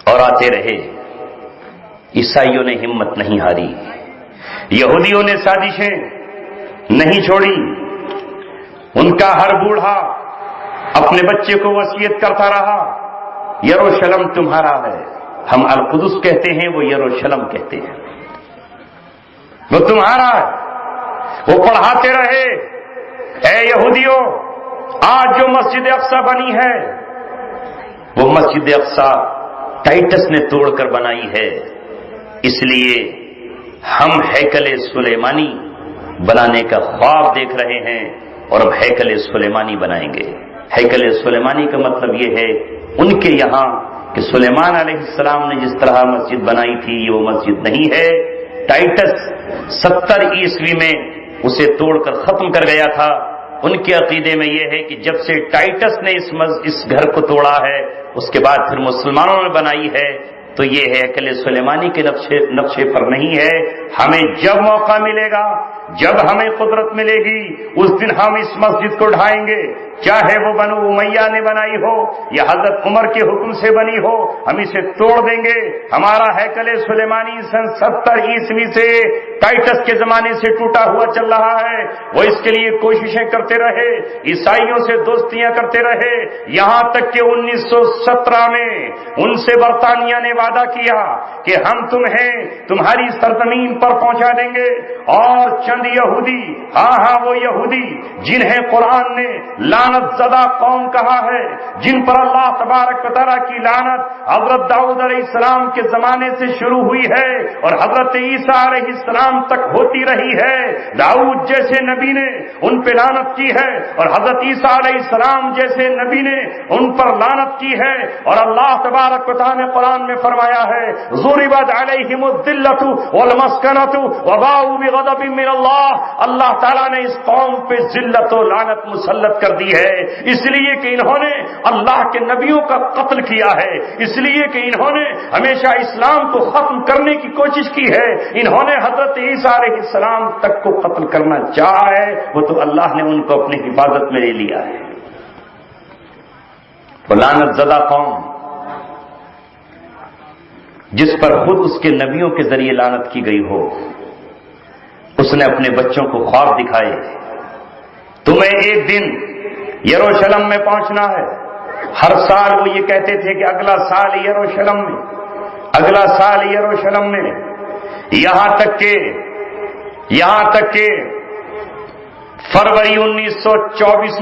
اور آتے رہے، عیسائیوں نے ہمت نہیں ہاری، یہودیوں نے سازشیں نہیں چھوڑی۔ ان کا ہر بوڑھا اپنے بچے کو وصیت کرتا رہا، یروشلم تمہارا ہے، ہم القدس کہتے ہیں، وہ یروشلم کہتے ہیں، وہ تمہارا ہے۔ وہ پڑھاتے رہے، اے یہودیوں، آج جو مسجد اقصی بنی ہے وہ مسجد اقصی ٹائٹس نے توڑ کر بنائی ہے، اس لیے ہم ہیکل سلیمانی بنانے کا خواب دیکھ رہے ہیں اور اب ہیکل سلیمانی بنائیں گے۔ ہیکل سلیمانی کا مطلب یہ ہے ان کے یہاں کہ سلیمان علیہ السلام نے جس طرح مسجد بنائی تھی یہ وہ مسجد نہیں ہے۔ ٹائٹس 70 عیسوی میں اسے توڑ کر ختم کر گیا تھا۔ ان کے عقیدے میں یہ ہے کہ جب سے ٹائٹس نے اس گھر کو توڑا ہے اس کے بعد پھر مسلمانوں نے بنائی ہے، تو یہ ہے ہیکل سلیمانی کے نقشے پر نہیں ہے۔ ہمیں جب موقع ملے گا، جب ہمیں قدرت ملے گی، اس دن ہم اس مسجد کو ڈھائیں گے، چاہے وہ بنو امیہ نے بنائی ہو یا حضرت عمر کے حکم سے بنی ہو، ہم اسے توڑ دیں گے۔ ہمارا ہیکل سلیمانی سن 70 عیسوی سے ٹائٹس کے زمانے سے ٹوٹا ہوا چل رہا ہے۔ وہ اس کے لیے کوششیں کرتے رہے، عیسائیوں سے دوستیاں کرتے رہے، یہاں تک کہ 1917 میں ان سے برطانیہ نے وعدہ کیا کہ ہم تمہیں تمہاری سرزمین پر پہنچا دیں گے، اور چند یہودی، ہاں وہ یہودی جنہیں قرآن نے لعنت زدہ قوم کہا ہے، جن پر اللہ تبارک و تعالیٰ کی لعنت حضرت داؤد علیہ السلام کے زمانے سے شروع ہوئی ہے اور حضرت عیسیٰ علیہ السلام تک ہوتی رہی ہے۔ داؤد جیسے نبی نے ان پہ لعنت کی ہے اور حضرت عیسیٰ علیہ السلام جیسے نبی نے ان پر لعنت کی ہے، اور اللہ تبارک و تعالیٰ نے قرآن میں فرمایا ہے ضربت علیہم الذلۃ والمسکنۃ وباؤوا بغضب من اللہ۔ اللہ تعالیٰ نے اس قوم پہ ذلت و لعنت مسلط کر دی ہے، اس لیے کہ انہوں نے اللہ کے نبیوں کا قتل کیا ہے، اس لیے کہ انہوں نے ہمیشہ اسلام کو ختم کرنے کی کوشش کی ہے۔ انہوں نے حضرت عیسیٰ علیہ السلام تک کو قتل کرنا چاہا ہے، وہ تو اللہ نے ان کو اپنی حفاظت میں لے لیا ہے۔ وہ لعنت زدہ قوم جس پر خود اس کے نبیوں کے ذریعے لعنت کی گئی ہو، اس نے اپنے بچوں کو خواب دکھائے، تمہیں ایک دن یروشلم میں پہنچنا ہے۔ ہر سال وہ یہ کہتے تھے کہ اگلا سال یروشلم میں، اگلا سال یروشلم میں، یہاں تک کہ فروری 1924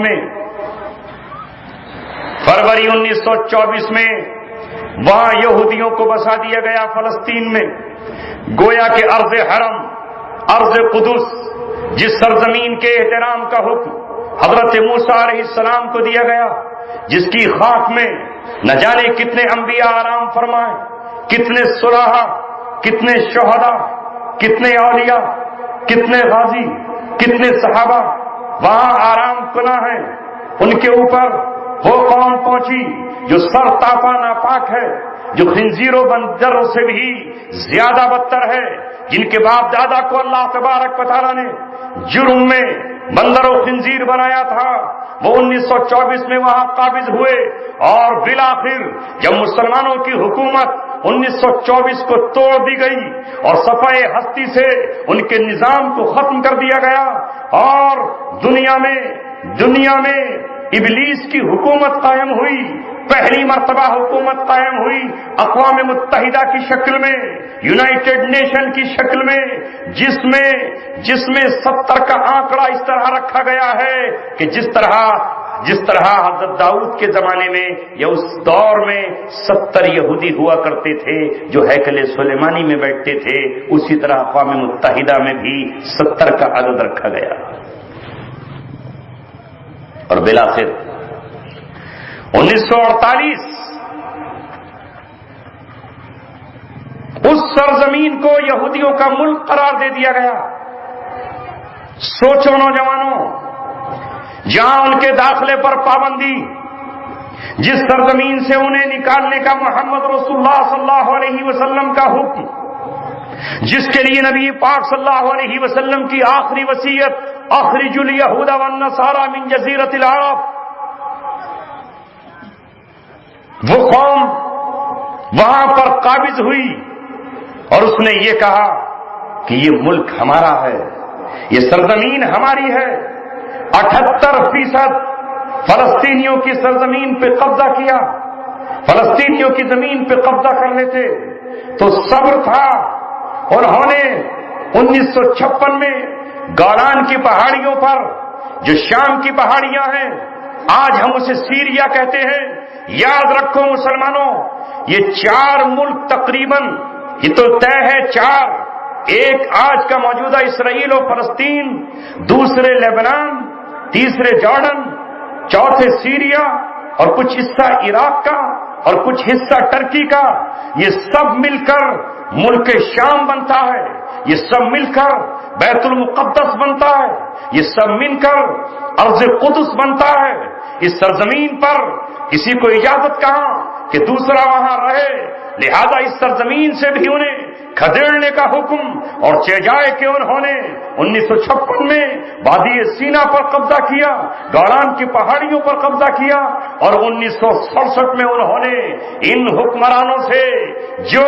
میں وہاں یہودیوں کو بسا دیا گیا فلسطین میں، گویا کہ ارض حرم، ارض قدس، جس سرزمین کے احترام کا حکم حضرت موسیٰ علیہ السلام کو دیا گیا، جس کی خاک میں نہ جانے کتنے انبیاء آرام فرمائے، کتنے صلحاء، کتنے شہداء، کتنے اولیاء، کتنے غازی، کتنے صحابہ وہاں آرام کنا ہیں۔ ان کے اوپر وہ قوم پہنچی جو سر تاپا ناپاک ہے، جو خنزیروں بندروں سے بھی زیادہ بدتر ہے، جن کے باپ دادا کو اللہ تبارک و تعالیٰ نے جرم میں بندر و خنزیر بنایا تھا، وہ 1924 میں وہاں قابض ہوئے، اور بالآخر جب مسلمانوں کی حکومت 1924 کو توڑ دی گئی اور صفحہ ہستی سے ان کے نظام کو ختم کر دیا گیا، اور دنیا میں ابلیس کی حکومت قائم ہوئی، پہلی مرتبہ حکومت قائم ہوئی اقوام متحدہ کی شکل میں، یونائٹڈ نیشن کی شکل میں، جس میں 70 کا آنکڑا اس طرح رکھا گیا ہے کہ جس طرح حضرت داؤد کے زمانے میں یا اس دور میں 70 یہودی ہوا کرتے تھے جو ہیکل سلیمانی میں بیٹھتے تھے، اسی طرح اقوام متحدہ میں بھی 70 کا عدد رکھا گیا۔ اور بالآخر 1948 اس سرزمین کو یہودیوں کا ملک قرار دے دیا گیا۔ سوچو نوجوانوں، جہاں ان کے داخلے پر پابندی، جس سرزمین سے انہیں نکالنے کا محمد رسول اللہ صلی اللہ علیہ وسلم کا حکم، جس کے لیے نبی پاک صلی اللہ علیہ وسلم کی آخری وصیت اخرج الیہود والنصارى من جزیرۃ العرب، وہ قوم وہاں پر قابض ہوئی اور اس نے یہ کہا کہ یہ ملک ہمارا ہے، یہ سرزمین ہماری ہے۔ 78% فلسطینیوں کی سرزمین پہ قبضہ کیا، فلسطینیوں کی زمین پہ قبضہ کر لیتے تو صبر تھا۔ انہوں نے 1956 میں گولان کی پہاڑیوں پر، جو شام کی پہاڑیاں ہیں، آج ہم اسے سیریا کہتے ہیں، یاد رکھو مسلمانوں، یہ 4 ملک تقریباً، یہ تو طے ہے 4، ایک آج کا موجودہ اسرائیل و فلسطین، دوسرے لیبنان، تیسرے جارڈن، چوتھے سیریا اور کچھ حصہ عراق کا اور کچھ حصہ ٹرکی کا، یہ سب مل کر ملک شام بنتا ہے، یہ سب مل کر بیت المقدس بنتا ہے، یہ سب مل کر ارض قدس بنتا ہے۔ اس سرزمین پر کسی کو اجازت کہاں کہ دوسرا وہاں رہے، لہذا اس سرزمین سے بھی انہیں کھدیڑنے کا حکم، اور چیجائے کہ انہوں نے 1956 میں وادی سینا پر قبضہ کیا، گولان کی پہاڑیوں پر قبضہ کیا، اور 1967 میں انہوں نے ان حکمرانوں سے جو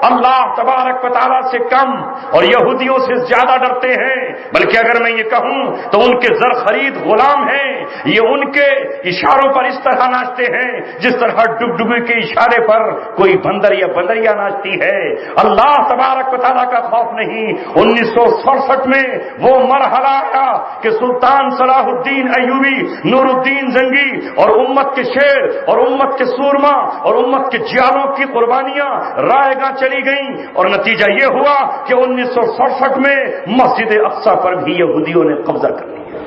اللہ تبارک و تعالیٰ سے کم اور یہودیوں سے زیادہ ڈرتے ہیں، بلکہ اگر میں یہ کہوں تو ان کے زر خرید غلام ہیں، یہ ان کے اشاروں پر اس طرح ناچتے ہیں جس طرح ڈگڈگی کے اشارے پر کوئی بندر یا بندریا ناچتی ہے۔ اللہ تبارک و تعالیٰ کا خوف نہیں۔ 1967 میں وہ مرحلہ آیا کہ سلطان صلاح الدین ایوبی، نور الدین زنگی اور امت کے شیر اور امت کے سورما اور امت کے جیالوں کی قربانیاں رائے گاں چلی گئیں، اور نتیجہ یہ ہوا کہ 1967 میں مسجد اقصی پر بھی یہودیوں نے قبضہ کر لیا،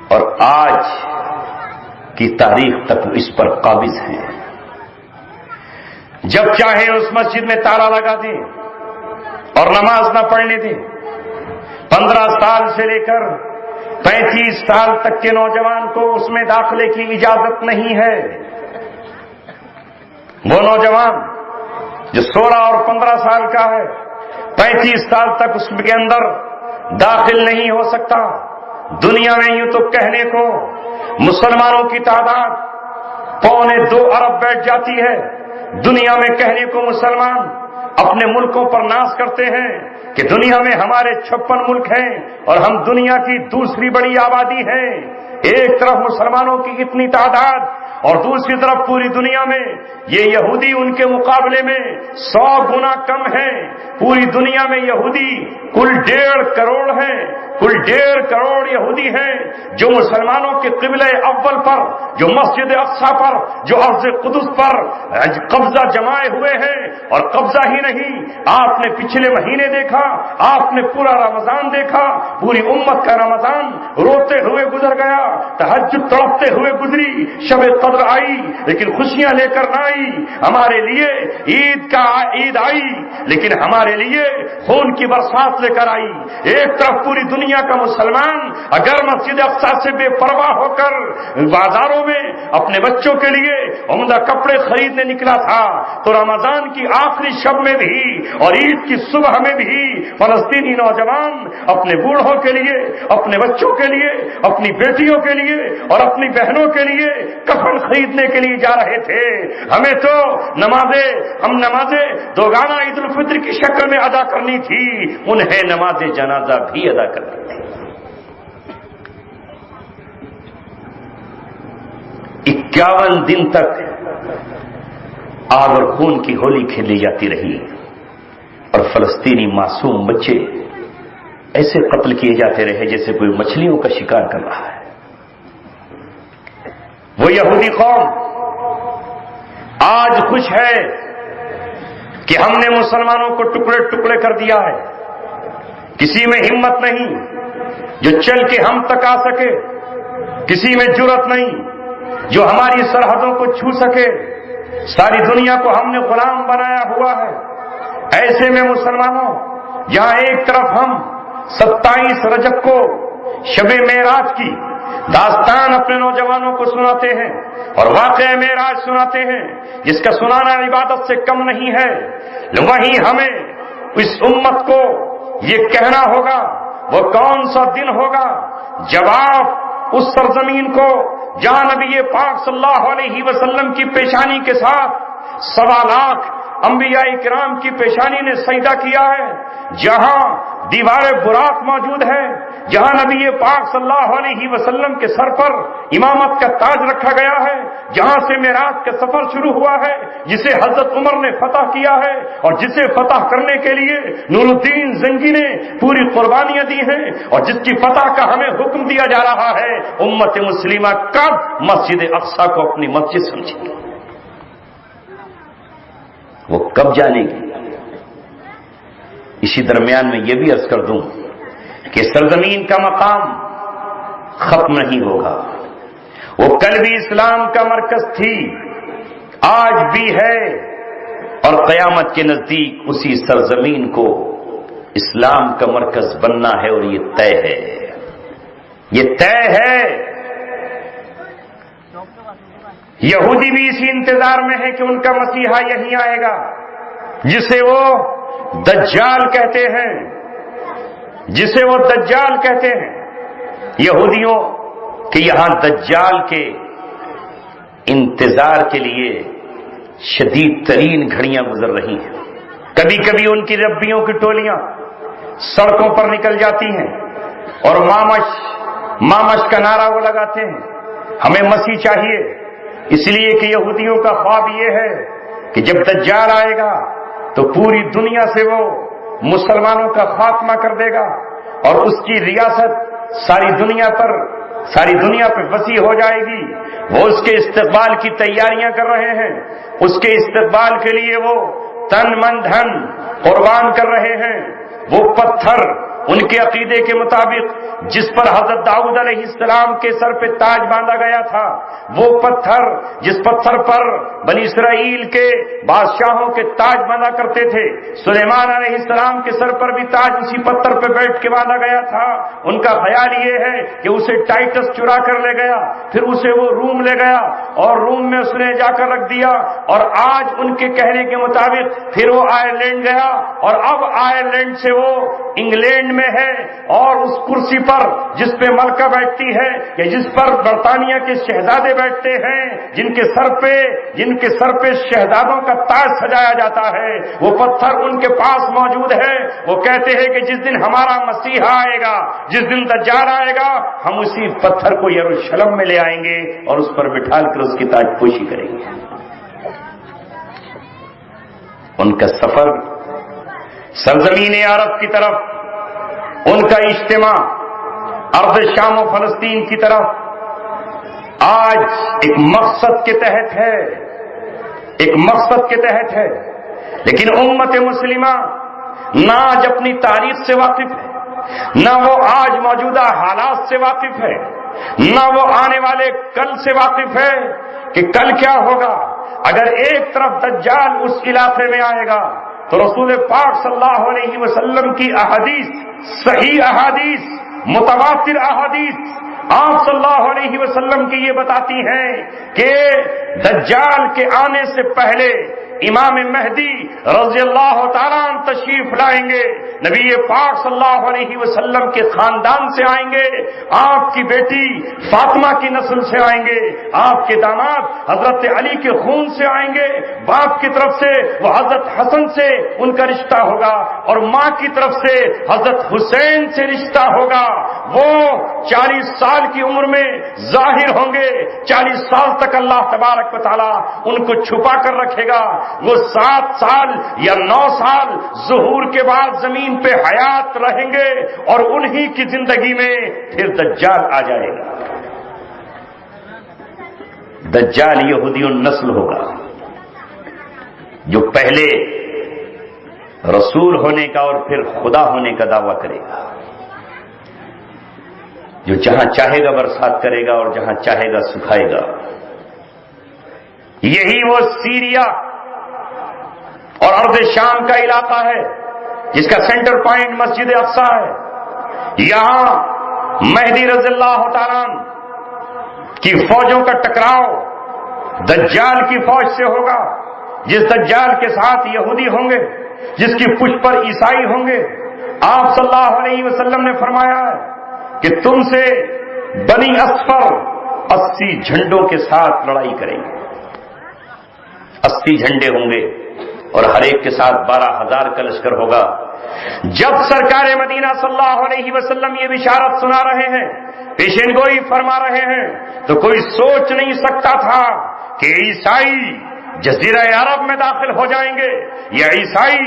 اور آج کی تاریخ تک اس پر قابض ہیں۔ جب چاہے اس مسجد میں تالا لگا دیں اور نماز نہ پڑھنے دیں۔ 15 سال سے لے کر 35 سال تک کے نوجوان کو اس میں داخلے کی اجازت نہیں ہے۔ وہ نوجوان جو 16 اور 15 سال کا ہے 35 سال تک اس کے اندر داخل نہیں ہو سکتا۔ دنیا میں یوں تو کہنے کو مسلمانوں کی تعداد 1.25 ارب بیٹھ جاتی ہے، دنیا میں کہنے کو مسلمان اپنے ملکوں پر ناز کرتے ہیں کہ دنیا میں ہمارے 56 ملک ہیں اور ہم دنیا کی دوسری بڑی آبادی ہیں۔ ایک طرف مسلمانوں کی اتنی تعداد اور دوسری طرف پوری دنیا میں یہ یہودی ان کے مقابلے میں 100 گنا کم ہیں۔ پوری دنیا میں یہودی کل 1.5 کروڑ ہیں، کل 1.5 کروڑ یہودی ہیں جو مسلمانوں کے قبلہ اول پر، جو مسجد اقصی پر، جو ارض قدس پر قبضہ جمائے ہوئے ہیں۔ اور قبضہ ہی نہیں، آپ نے پچھلے مہینے دیکھا، آپ نے پورا رمضان دیکھا، پوری امت کا رمضان روتے ہوئے گزر گیا، تہجد تڑپتے ہوئے گزری، شب قدر آئی لیکن خوشیاں لے کر نہ آئی۔ ہمارے لیے عید آئی لیکن ہمارے لیے خون کی برسات لے کر آئی۔ ایک طرف پوری دنیا کا مسلمان اگر مسجد اقصی سے بے پرواہ ہو کر بازاروں میں اپنے بچوں کے لیے عمدہ کپڑے خریدنے نکلا تھا، تو رمضان کی آخری شب میں بھی اور عید کی صبح میں بھی فلسطینی نوجوان اپنے بوڑھوں کے لیے، اپنے بچوں کے لیے، اپنی بیٹیوں کے لیے اور اپنی بہنوں کے لیے کفن خریدنے کے لیے جا رہے تھے۔ ہمیں تو نمازیں دوگانہ عید الفطر کی شکل میں ادا کرنی تھی، انہیں نماز جنازہ بھی ادا کرنی تھی۔ 51 دن تک آگ اور خون کی ہولی کھیلی جاتی رہی، اور فلسطینی معصوم بچے ایسے قتل کیے جاتے رہے جیسے کوئی مچھلیوں کا شکار کر رہا ہے. وہ یہودی قوم آج خوش ہے کہ ہم نے مسلمانوں کو ٹکڑے ٹکڑے کر دیا ہے. کسی میں ہمت نہیں جو چل کے ہم تک آ سکے، کسی میں جرأت نہیں جو ہماری سرحدوں کو چھو سکے. ساری دنیا کو ہم نے غلام بنایا ہوا ہے. ایسے میں مسلمانوں، جہاں ایک طرف ہم 27 رجب کو شب معراج کی داستان اپنے نوجوانوں کو سناتے ہیں اور واقعہ معراج سناتے ہیں جس کا سنانا عبادت سے کم نہیں ہے، وہیں ہمیں اس امت کو یہ کہنا ہوگا وہ کون سا دن ہوگا جب آپ اس سرزمین کو جہاں نبی پاک صلی اللہ علیہ وسلم کی پیشانی کے ساتھ 1.25 لاکھ انبیاء کرام کی پیشانی نے سجدہ کیا ہے، جہاں دیوار براق موجود ہے، جہاں نبی پاک صلی اللہ علیہ وسلم کے سر پر امامت کا تاج رکھا گیا ہے، جہاں سے معراج کا سفر شروع ہوا ہے، جسے حضرت عمر نے فتح کیا ہے اور جسے فتح کرنے کے لیے نور الدین زنگی نے پوری قربانیاں دی ہیں اور جس کی فتح کا ہمیں حکم دیا جا رہا ہے. امت مسلمہ کب مسجد اقصی کو اپنی مسجد سمجھے گی؟ وہ کب جانے گی؟ اسی درمیان میں یہ بھی عرض کر دوں کہ سرزمین کا مقام ختم نہیں ہوگا. وہ کل بھی اسلام کا مرکز تھی، آج بھی ہے، اور قیامت کے نزدیک اسی سرزمین کو اسلام کا مرکز بننا ہے. اور یہ طے ہے، یہ طے ہے. یہودی بھی اسی انتظار میں ہے کہ ان کا مسیحا یہیں آئے گا، جسے وہ دجال کہتے ہیں، جسے وہ دجال کہتے ہیں. یہودیوں کہ یہاں دجال کے انتظار کے لیے شدید ترین گھڑیاں گزر رہی ہیں. کبھی کبھی ان کی ربیوں کی ٹولیاں سڑکوں پر نکل جاتی ہیں اور مامش کا نعرہ وہ لگاتے ہیں، ہمیں مسیح چاہیے. اس لیے کہ یہودیوں کا خواب یہ ہے کہ جب دجال آئے گا تو پوری دنیا سے وہ مسلمانوں کا خاتمہ کر دے گا اور اس کی ریاست ساری دنیا پہ وسیع ہو جائے گی. وہ اس کے استقبال کی تیاریاں کر رہے ہیں، اس کے استقبال کے لیے وہ تن من دھن قربان کر رہے ہیں. وہ پتھر ان کے عقیدے کے مطابق جس پر حضرت داؤد علیہ السلام کے سر پہ تاج باندھا گیا تھا، وہ پتھر جس پتھر پر بنی اسرائیل کے بادشاہوں کے تاج باندھا کرتے تھے، سلیمان علیہ السلام کے سر پر بھی تاج اسی پتھر پہ بیٹھ کے باندھا گیا تھا. ان کا خیال یہ ہے کہ اسے ٹائٹس چرا کر لے گیا، پھر اسے وہ روم لے گیا اور روم میں اس نے جا کر رکھ دیا، اور آج ان کے کہنے کے مطابق پھر وہ آئرلینڈ گیا اور اب آئرلینڈ سے وہ انگلینڈ میں ہے، اور اس کرسی پر جس پہ ملکہ بیٹھتی ہے یا جس پر برطانیہ کے شہزادے بیٹھتے ہیں، جن کے سر پہ شہزادوں کا تاج سجایا جاتا ہے، وہ پتھر ان کے پاس موجود ہے. وہ کہتے ہیں کہ جس دن ہمارا مسیحا آئے گا، جس دن دجال آئے گا، ہم اسی پتھر کو یروشلم میں لے آئیں گے اور اس پر بٹھا کر اس کی تاج پوشی کریں گے. ان کا سفر سرزمین عرب کی طرف، ان کا اجتماع ارض شام و فلسطین کی طرف آج ایک مقصد کے تحت ہے. لیکن امت مسلمہ نہ آج اپنی تاریخ سے واقف ہے، نہ وہ آج موجودہ حالات سے واقف ہے، نہ وہ آنے والے کل سے واقف ہے کہ کل کیا ہوگا. اگر ایک طرف دجال اس علاقے میں آئے گا تو رسول پاک صلی اللہ علیہ وسلم کی احادیث، صحیح احادیث، متواتر احادیث آپ صلی اللہ علیہ وسلم کی یہ بتاتی ہیں کہ دجال کے آنے سے پہلے امام مہدی رضی اللہ تعالیٰ عنہ تشریف لائیں گے. نبی پاک صلی اللہ علیہ وسلم کے خاندان سے آئیں گے، آپ کی بیٹی فاطمہ کی نسل سے آئیں گے، آپ کے داماد حضرت علی کے خون سے آئیں گے، باپ کی طرف سے وہ حضرت حسن سے ان کا رشتہ ہوگا اور ماں کی طرف سے حضرت حسین سے رشتہ ہوگا. وہ 40 سال کی عمر میں ظاہر ہوں گے، 40 سال تک اللہ تبارک و تعالیٰ ان کو چھپا کر رکھے گا. وہ 7 سال یا 9 سال ظہور کے بعد زمین پہ حیات رہیں گے اور انہی کی زندگی میں پھر دجال آ جائے گا. دجال یہودی النسل ہوگا جو پہلے رسول ہونے کا اور پھر خدا ہونے کا دعویٰ کرے گا، جو جہاں چاہے گا برسات کرے گا اور جہاں چاہے گا سکھائے گا. یہی وہ سیریا اور ارض شام کا علاقہ ہے جس کا سینٹر پوائنٹ مسجد اقصی ہے. یہاں مہدی رضی اللہ تعالیٰ کی فوجوں کا ٹکراؤ دجال کی فوج سے ہوگا، جس دجال کے ساتھ یہودی ہوں گے، جس کی پشت پر عیسائی ہوں گے. آپ صلی اللہ علیہ وسلم نے فرمایا ہے کہ تم سے بنی اصفر 80 جھنڈوں کے ساتھ لڑائی کریں گے. 80 جھنڈے ہوں گے اور ہر ایک کے ساتھ 12,000 کا لشکر ہوگا. جب سرکار مدینہ صلی اللہ علیہ وسلم یہ بشارت سنا رہے ہیں، پیشین گوئی فرما رہے ہیں، تو کوئی سوچ نہیں سکتا تھا کہ عیسائی جزیرہ عرب میں داخل ہو جائیں گے یا عیسائی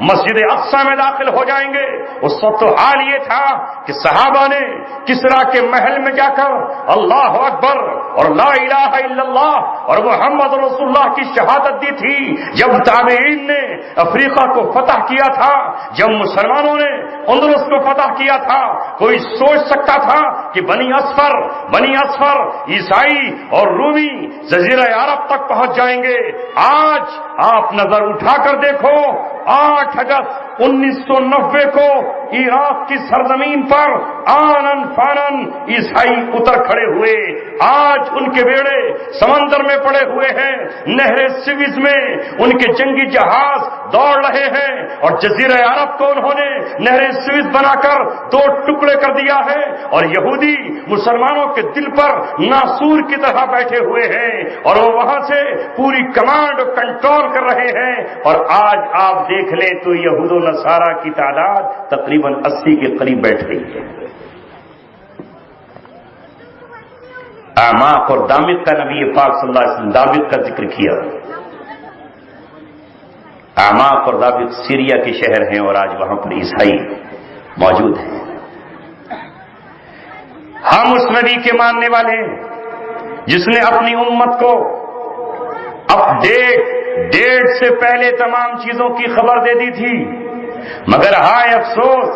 مسجد اقصی میں داخل ہو جائیں گے. اس وقت تو حال یہ تھا کہ صحابہ نے کسرا کے محل میں جا کر اللہ اکبر اور لا الہ الا اللہ اور محمد رسول اللہ کی شہادت دی تھی. جب تابعین نے افریقہ کو فتح کیا تھا، جب مسلمانوں نے اندلس کو فتح کیا تھا، کوئی سوچ سکتا تھا کہ بنی اصفر عیسائی اور رومی جزیرہ عرب تک پہنچ جائیں گے. آج آپ نظر اٹھا کر دیکھو، 8 اگست 1990 کو عراق کی سرزمین پر آنن فانن عیسائی اتر کھڑے ہوئے. آج ان کے بیڑے سمندر میں پڑے ہوئے ہیں، نہر سویز میں ان کے جنگی جہاز دوڑ رہے ہیں، اور جزیرہ عرب کو انہوں نے نہر سویز بنا کر 2 ٹکڑے کر دیا ہے، اور یہودی مسلمانوں کے دل پر ناسور کی طرح بیٹھے ہوئے ہیں اور وہ وہاں سے پوری کمانڈ اور کنٹرول کر رہے ہیں. اور آج آپ دیکھ لیں تو یہود و نصارہ کی تعداد تقریباً 80 کے قریب بیٹھ گئی ہے. اعماق اور دامت کا نبی پاک صلی اللہ علیہ وسلم دامت کا ذکر کیا. اعماق اور دامت سیریا کے شہر ہیں اور آج وہاں پر عیسائی موجود ہیں. ہم اس نبی کے ماننے والے ہیں جس نے اپنی امت کو ڈیٹ سے پہلے تمام چیزوں کی خبر دے دی تھی، مگر ہائے افسوس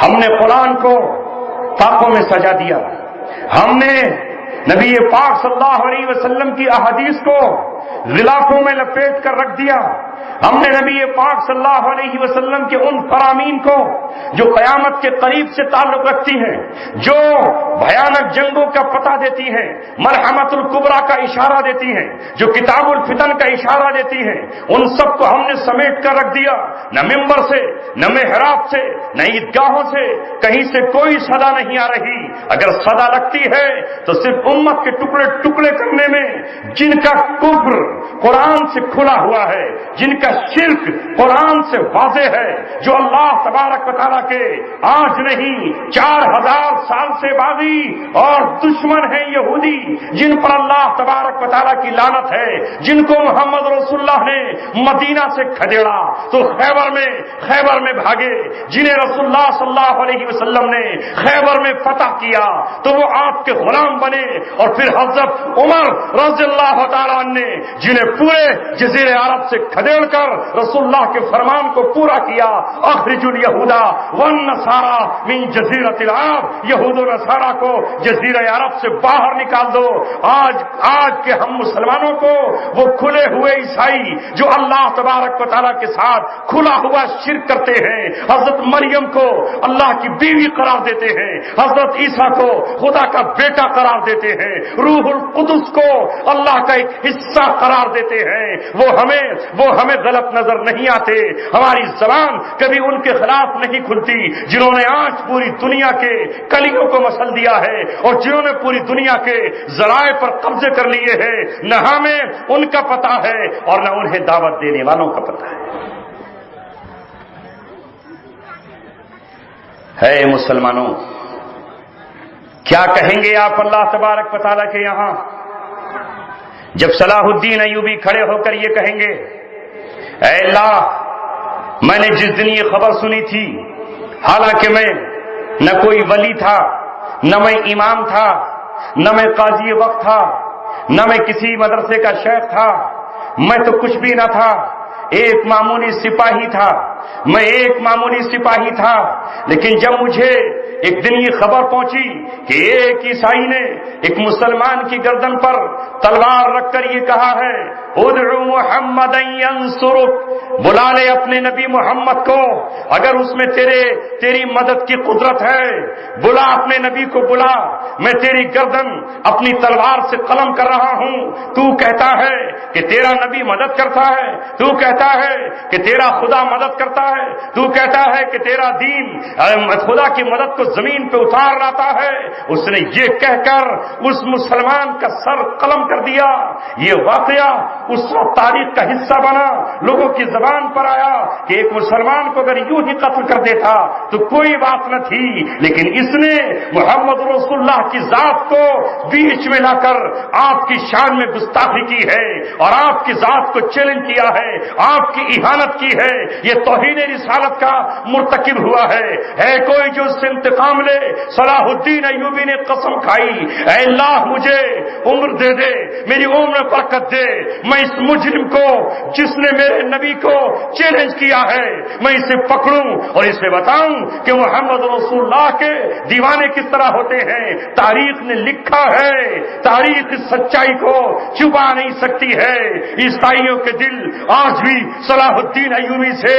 ہم نے قرآن کو طاقوں میں سجا دیا. ہم نے نبی پاک صلی اللہ علیہ وسلم کی احادیث کو غلافوں میں لپیٹ کر رکھ دیا. ہم نے نبی پاک صلی اللہ علیہ وسلم کے ان فرامین کو جو قیامت کے قریب سے تعلق رکھتی ہیں، جو بھیانک جنگوں کا پتہ دیتی ہیں، مرحمت الکبریٰ کا اشارہ دیتی ہیں، جو کتاب الفتن کا اشارہ دیتی ہیں، ان سب کو ہم نے سمیٹ کر رکھ دیا. نہ ممبر سے، نہ محراب سے، نہ عیدگاہوں سے کہیں سے کوئی صدا نہیں آ رہی. اگر صدا لگتی ہے تو صرف امت کے ٹکڑے ٹکڑے کرنے میں، جن کا کفر قرآن سے کھلا ہوا ہے، جن کا شرک قرآن سے واضح ہے، جو اللہ تبارک و تعالیٰ کے آج نہیں 4000 سال سے باغی اور دشمن ہیں یہودی، جن پر اللہ تبارک و تعالیٰ کی لعنت ہے، جن کو محمد رسول اللہ نے مدینہ سے کھدیڑا تو خیبر میں بھاگے، جنہیں رسول اللہ صلی اللہ علیہ وسلم نے خیبر میں فتح کیا تو وہ آپ کے غلام بنے. اور پھر حضرت عمر رضی اللہ تعالیٰ نے جنہیں پورے جزیرہ عرب سے کھدیڑ کر رسول اللہ کے فرمان کو پورا کیا، اخرج الیہود والنصارى من جزیرۃ العرب، یہود و نصارہ کو جزیرہ عرب سے باہر نکال دو. آج کے ہم مسلمانوں کو وہ کھلے ہوئے عیسائی جو اللہ تبارک و تعالیٰ کے ساتھ کھلا ہوا شرک کرتے ہیں، حضرت مریم کو اللہ کی بیوی قرار دیتے ہیں، حضرت عیسیٰ کو خدا کا بیٹا قرار دیتے ہیں، روح القدس کو اللہ کا ایک حصہ قرار دیتے ہیں. وہ ہمیں غلط نظر نہیں آتے. ہماری زبان کبھی ان کے خلاف نہیں کھلتی جنہوں نے آج پوری دنیا کے کلیوں کو مسل دیا ہے اور جنہوں نے پوری دنیا کے ذرائع پر قبضے کر لیے ہیں. نہ ہمیں ان کا پتہ ہے اور نہ انہیں دعوت دینے والوں کا پتہ ہے. مسلمانوں، کیا کہیں گے آپ اللہ تبارک و تعالیٰ کے یہاں جب صلاح الدین ایوبی کھڑے ہو کر یہ کہیں گے اے اللہ، میں نے جس دن یہ خبر سنی تھی، حالانکہ میں نہ کوئی ولی تھا، نہ میں امام تھا، نہ میں قاضی وقت تھا، نہ میں کسی مدرسے کا شیخ تھا، میں تو کچھ بھی نہ تھا، ایک معمولی سپاہی تھا، میں ایک معمولی سپاہی تھا، لیکن جب مجھے ایک دن یہ خبر پہنچی کہ ایک عیسائی نے ایک مسلمان کی گردن پر تلوار رکھ کر یہ کہا ہے، ادعو محمد ینصرک، بلا لے اپنے نبی محمد کو، اگر اس میں تیری مدد کی قدرت ہے، بلا اپنے نبی کو بلا، میں تیری گردن اپنی تلوار سے قلم کر رہا ہوں، تو کہتا ہے کہ تیرا نبی مدد کرتا ہے، تو کہتا ہے کہ تیرا خدا مدد کرتا ہے، تو کہتا ہے کہ تیرا دین خدا کی مدد کو زمین پہ اتار لاتا ہے۔ اس نے یہ کہہ کر اس مسلمان کا سر قلم کر دیا۔ یہ واقعہ اس وقت تاریخ کا حصہ بنا، لوگوں کی زبان پر آیا کہ ایک مسلمان کو اگر یوں ہی قتل کر دیتا تو کوئی بات نہ تھی، لیکن اس نے محمد رسول اللہ کی ذات کو بیچ میں لا کر آپ کی شان میں گستاخی کی ہے اور آپ کی ذات کو چیلنج کیا ہے، آپ کی اہانت کی ہے، یہ توہین رسالت کا مرتکب ہوا ہے کوئی جو اس سے انتقام لے۔ صلاح الدین ایوبی نے قسم کھائی، اے اللہ مجھے عمر دے دے، میری عمر میں برکت دے، میں اس مجرم کو جس نے میرے نبی کو چیلنج کیا ہے میں اسے پکڑوں اور اسے بتاؤں کہ محمد رسول اللہ کے دیوانے کس طرح ہوتے ہیں۔ تاریخ نے لکھا ہے، تاریخ اس سچائی کو چھپا نہیں سکتی ہے۔ عیسائیوں کے دل آج بھی صلاح الدین ایوبی سے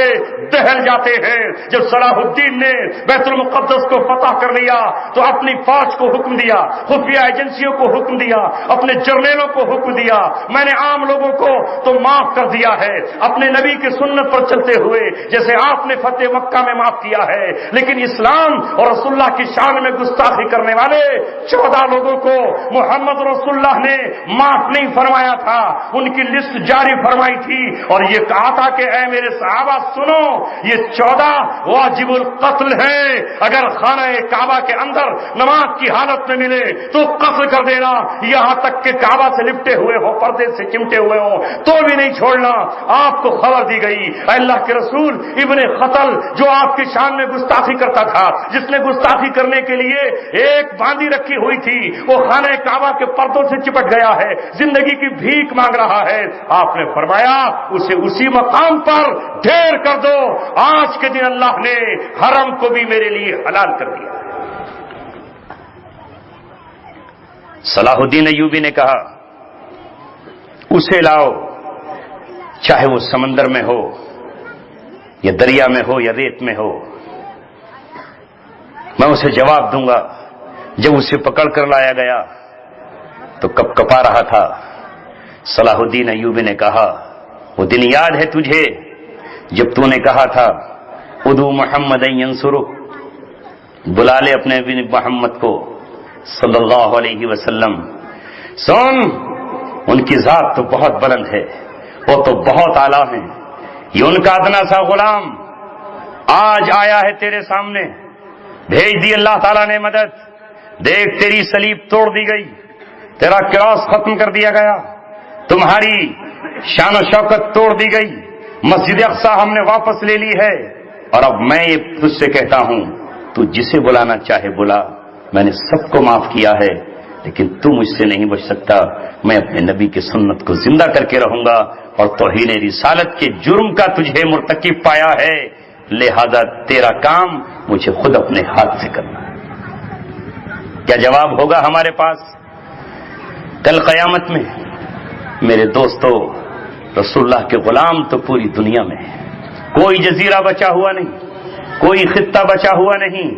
دہل جاتے ہیں۔ جب صلاح الدین نے بیت المقدس کو فتح کر لیا تو اپنی فوج کو حکم دیا، خفیہ ایجنسیوں کو حکم دیا، اپنے جرنیلوں کو حکم دیا، میں نے عام لوگوں کو تو معاف کر دیا ہے اپنے نبی کی سنت پر چلتے ہوئے، جیسے آپ نے فتح مکہ میں معاف کیا ہے، لیکن اسلام اور رسول اللہ کی شان میں گستاخی کرنے والے 14 لوگوں کو محمد رسول اللہ نے معاف نہیں فرمایا تھا، ان کی لسٹ جاری فرمائی تھی اور یہ کہا تھا کہ اے میرے صحابہ سنو، یہ 14 واجب القتل ہیں، اگر خانہ کعبہ کے اندر نماز کی حالت میں ملے تو قتل کر دینا، یہاں تک کہ کعبہ سے لپٹے ہوئے ہو، پردے سے چمٹے ہوئے ہو تو بھی نہیں چھوڑنا۔ آپ کو خبر دی گئی، اللہ کے رسول ابن قتل جو آپ کی شان میں گستاخی کرتا تھا، جس نے گستاخی کرنے کے لیے ایک باندھی رکھی ہوئی تھی، وہ خانہ کعبہ کے پردوں سے چپٹ گیا ہے، زندگی کی بھیک مانگ رہا ہے، آپ نے فرمایا اسے اسی مقام پر ڈھیر کر دو، آج کے دن اللہ نے حرم کو بھی میرے لیے حلال کر دیا۔ صلاح الدین ایوبی نے کہا اسے لاؤ، چاہے وہ سمندر میں ہو یا دریا میں ہو یا ریت میں ہو، میں اسے جواب دوں گا۔ جب اسے پکڑ کر لایا گیا تو کپ کپا رہا تھا۔ صلاح الدین ایوبی نے کہا وہ دن یاد ہے تجھے جب تو نے کہا تھا ادعو محمد ینصرک، بلا لے اپنے نبی محمد کو صلی اللہ علیہ وسلم۔ سن، ان کی ذات تو بہت بلند ہے، وہ تو بہت اعلیٰ ہیں، یہ ان کا ادنا سا غلام آج آیا ہے تیرے سامنے، بھیج دی اللہ تعالیٰ نے مدد، دیکھ تیری صلیب توڑ دی گئی، تیرا کراس ختم کر دیا گیا، تمہاری شان و شوکت توڑ دی گئی، مسجد اقصی ہم نے واپس لے لی ہے، اور اب میں یہ تجھ سے کہتا ہوں تو جسے بلانا چاہے بلا، میں نے سب کو معاف کیا ہے، لیکن تو مجھ سے نہیں بچ سکتا، میں اپنے نبی کی سنت کو زندہ کر کے رہوں گا، اور توہین رسالت کے جرم کا تجھے مرتکب پایا ہے، لہذا تیرا کام مجھے خود اپنے ہاتھ سے کرنا ہے۔ کیا جواب ہوگا ہمارے پاس کل قیامت میں؟ میرے دوستو، رسول اللہ کے غلام تو پوری دنیا میں ہے، کوئی جزیرہ بچا ہوا نہیں، کوئی خطہ بچا ہوا نہیں،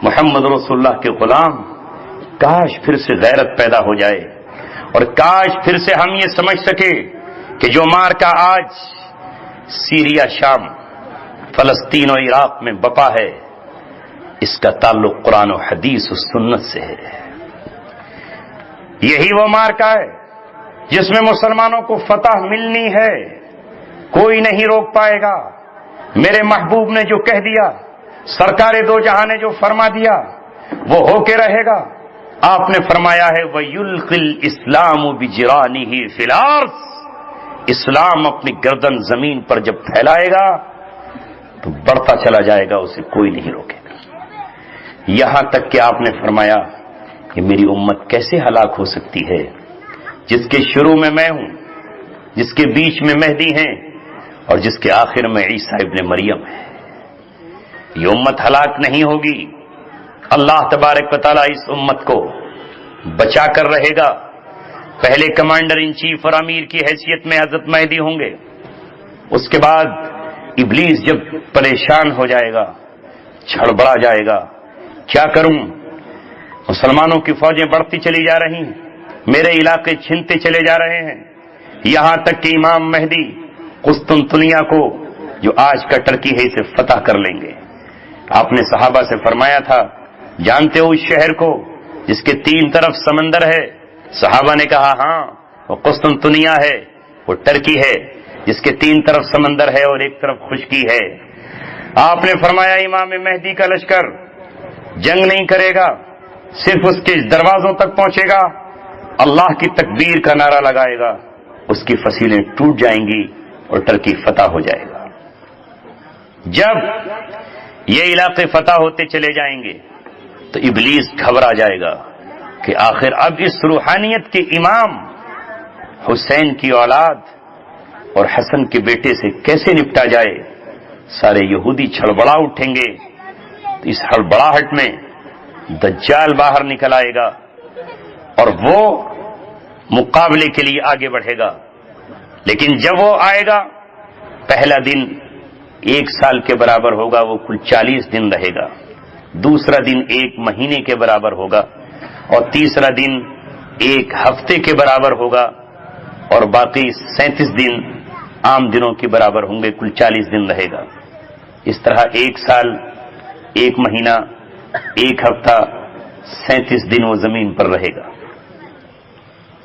محمد رسول اللہ کے غلام۔ کاش پھر سے غیرت پیدا ہو جائے، اور کاش پھر سے ہم یہ سمجھ سکے کہ جو مارکا آج سیریا، شام، فلسطین اور عراق میں بپا ہے، اس کا تعلق قرآن و حدیث و سنت سے ہے۔ یہی وہ مارکا ہے جس میں مسلمانوں کو فتح ملنی ہے، کوئی نہیں روک پائے گا۔ میرے محبوب نے جو کہہ دیا، سرکار دو جہاں نے جو فرما دیا، وہ ہو کے رہے گا۔ آپ نے فرمایا ہے وَيُلْقِ الْإِسْلَامُ بِجِرَانِهِ فِي الْأَرْضِ، اسلام اپنی گردن زمین پر جب پھیلائے گا تو بڑھتا چلا جائے گا، اسے کوئی نہیں روکے گا، یہاں تک کہ آپ نے فرمایا کہ میری امت کیسے ہلاک ہو سکتی ہے جس کے شروع میں ہوں، جس کے بیچ میں مہدی ہیں اور جس کے آخر میں عیسیٰ ابن مریم ہے۔ یہ امت ہلاک نہیں ہوگی، اللہ تبارک و تعالیٰ اس امت کو بچا کر رہے گا۔ پہلے کمانڈر ان چیف اور امیر کی حیثیت میں حضرت مہدی ہوں گے، اس کے بعد ابلیس جب پریشان ہو جائے گا، چھڑبڑا جائے گا، کیا کروں، مسلمانوں کی فوجیں بڑھتی چلی جا رہی ہیں، میرے علاقے چھنتے چلے جا رہے ہیں، یہاں تک کہ امام مہدی قسطنطنیہ کو جو آج کا ٹرکی ہے اسے فتح کر لیں گے۔ آپ نے صحابہ سے فرمایا تھا، جانتے ہو اس شہر کو جس کے 3 طرف سمندر ہے؟ صحابہ نے کہا ہاں، وہ قسطنطنیہ ہے، وہ ٹرکی ہے جس کے 3 طرف سمندر ہے اور ایک طرف خشکی ہے۔ آپ نے فرمایا امام مہدی کا لشکر جنگ نہیں کرے گا، صرف اس کے دروازوں تک پہنچے گا، اللہ کی تکبیر کا نعرہ لگائے گا، اس کی فصیلیں ٹوٹ جائیں گی اور ٹرکی فتح ہو جائے گا۔ جب یہ علاقے فتح ہوتے چلے جائیں گے تو ابلیس گھبرا جائے گا کہ آخر اب اس روحانیت کے امام حسین کی اولاد اور حسن کے بیٹے سے کیسے نپٹا جائے۔ سارے یہودی چھڑبڑا اٹھیں گے، تو اس ہڑبڑاہٹ میں دجال باہر نکل آئے گا اور وہ مقابلے کے لیے آگے بڑھے گا، لیکن جب وہ آئے گا پہلا دن 1 سال کے برابر ہوگا، وہ کل 40 دن رہے گا، دوسرا دن 1 مہینے کے برابر ہوگا اور تیسرا دن 1 ہفتے کے برابر ہوگا اور باقی 37 دن عام دنوں کے برابر ہوں گے، کل 40 دن رہے گا۔ اس طرح 1 سال، 1 مہینہ، 1 ہفتہ، 37 دن وہ زمین پر رہے گا۔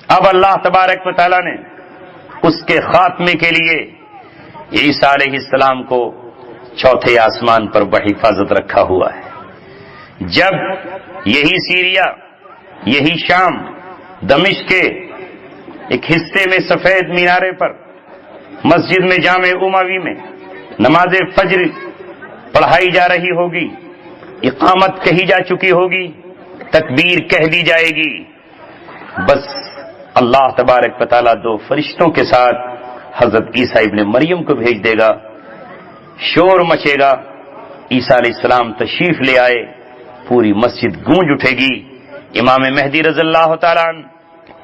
اب اللہ تبارک و تعالیٰ نے اس کے خاتمے کے لیے عیسیٰ علیہ السلام کو 4تھے آسمان پر بحفاظت رکھا ہوا ہے۔ جب یہی سیریا، یہی شام، دمشق کے ایک حصے میں سفید مینارے پر مسجد میں جامع اموی میں نماز فجر پڑھائی جا رہی ہوگی، اقامت کہی جا چکی ہوگی، تکبیر کہہ دی جائے گی، بس اللہ تبارک و تعالیٰ 2 فرشتوں کے ساتھ حضرت عیسیٰ ابن مریم کو بھیج دے گا، شور مچے گا، عیسیٰ علیہ السلام تشریف لے آئے، پوری مسجد گونج اٹھے گی، امام مہدی رضی اللہ تعالیٰ عنہ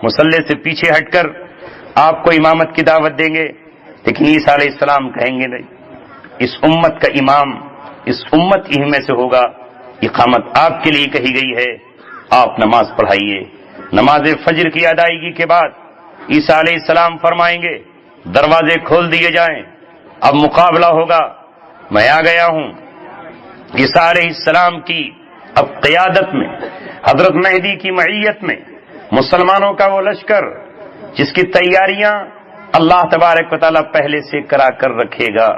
مصلی سے پیچھے ہٹ کر آپ کو امامت کی دعوت دیں گے، لیکن عیسیٰ علیہ السلام کہیں گے نہیں، اس امت کا امام اس امت ہی میں سے ہوگا، اقامت آپ کے لیے کہی گئی ہے، آپ نماز پڑھائیے۔ نماز فجر کی ادائیگی کے بعد عیسیٰ علیہ السلام فرمائیں گے دروازے کھول دیے جائیں، اب مقابلہ ہوگا، میں آ گیا ہوں۔ عیسیٰ علیہ السلام کی اب قیادت میں، حضرت مہدی کی معیت میں مسلمانوں کا وہ لشکر جس کی تیاریاں اللہ تبارک و تعالیٰ پہلے سے کرا کر رکھے گا،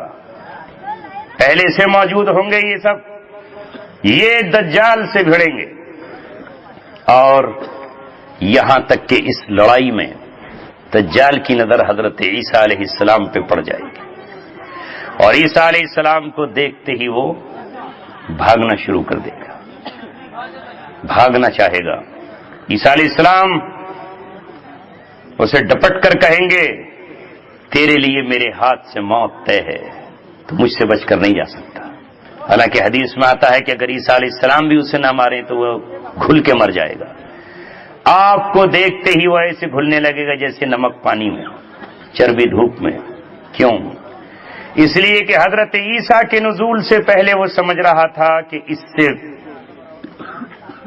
پہلے سے موجود ہوں گے، یہ سب یہ دجال سے بھڑیں گے، اور یہاں تک کہ اس لڑائی میں دجال کی نظر حضرت عیسیٰ علیہ السلام پہ پڑ جائے گی اور عیسیٰ علیہ السلام کو دیکھتے ہی وہ بھاگنا شروع کر دے گا، بھاگنا چاہے گا۔ عیسیٰ علیہ السلام اسے ڈپٹ کر کہیں گے تیرے لیے میرے ہاتھ سے موت طے ہے، تو مجھ سے بچ کر نہیں جا سکتا۔ حالانکہ حدیث میں آتا ہے کہ اگر عیسیٰ علیہ السلام بھی اسے نہ مارے تو وہ گھل کے مر جائے گا۔ آپ کو دیکھتے ہی وہ ایسے گھلنے لگے گا جیسے نمک پانی میں، چربی دھوپ میں۔ کیوں؟ اس لیے کہ حضرت عیسیٰ کے نزول سے پہلے وہ سمجھ رہا تھا کہ اس سے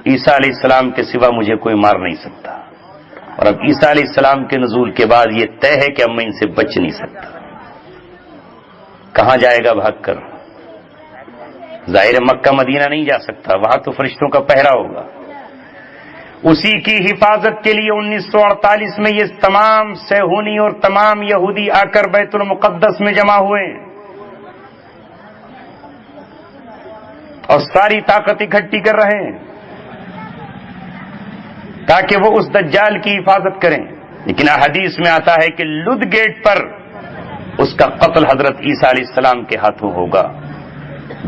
عیسیٰ علیہ السلام کے سوا مجھے کوئی مار نہیں سکتا، اور اب عیسیٰ علیہ السلام کے نزول کے بعد یہ طے ہے کہ اب میں ان سے بچ نہیں سکتا۔ کہاں جائے گا بھاگ کر؟ ظاہر مکہ مدینہ نہیں جا سکتا، وہاں تو فرشتوں کا پہرا ہوگا۔ اسی کی حفاظت کے لیے 1948 میں یہ تمام صہیونی اور تمام یہودی آ کر بیت المقدس میں جمع ہوئے اور ساری طاقت اکٹھی کر رہے ہیں تاکہ وہ اس دجال کی حفاظت کریں۔ لیکن احادیث میں آتا ہے کہ لد گیٹ پر اس کا قتل حضرت عیسیٰ علیہ السلام کے ہاتھوں ہوگا.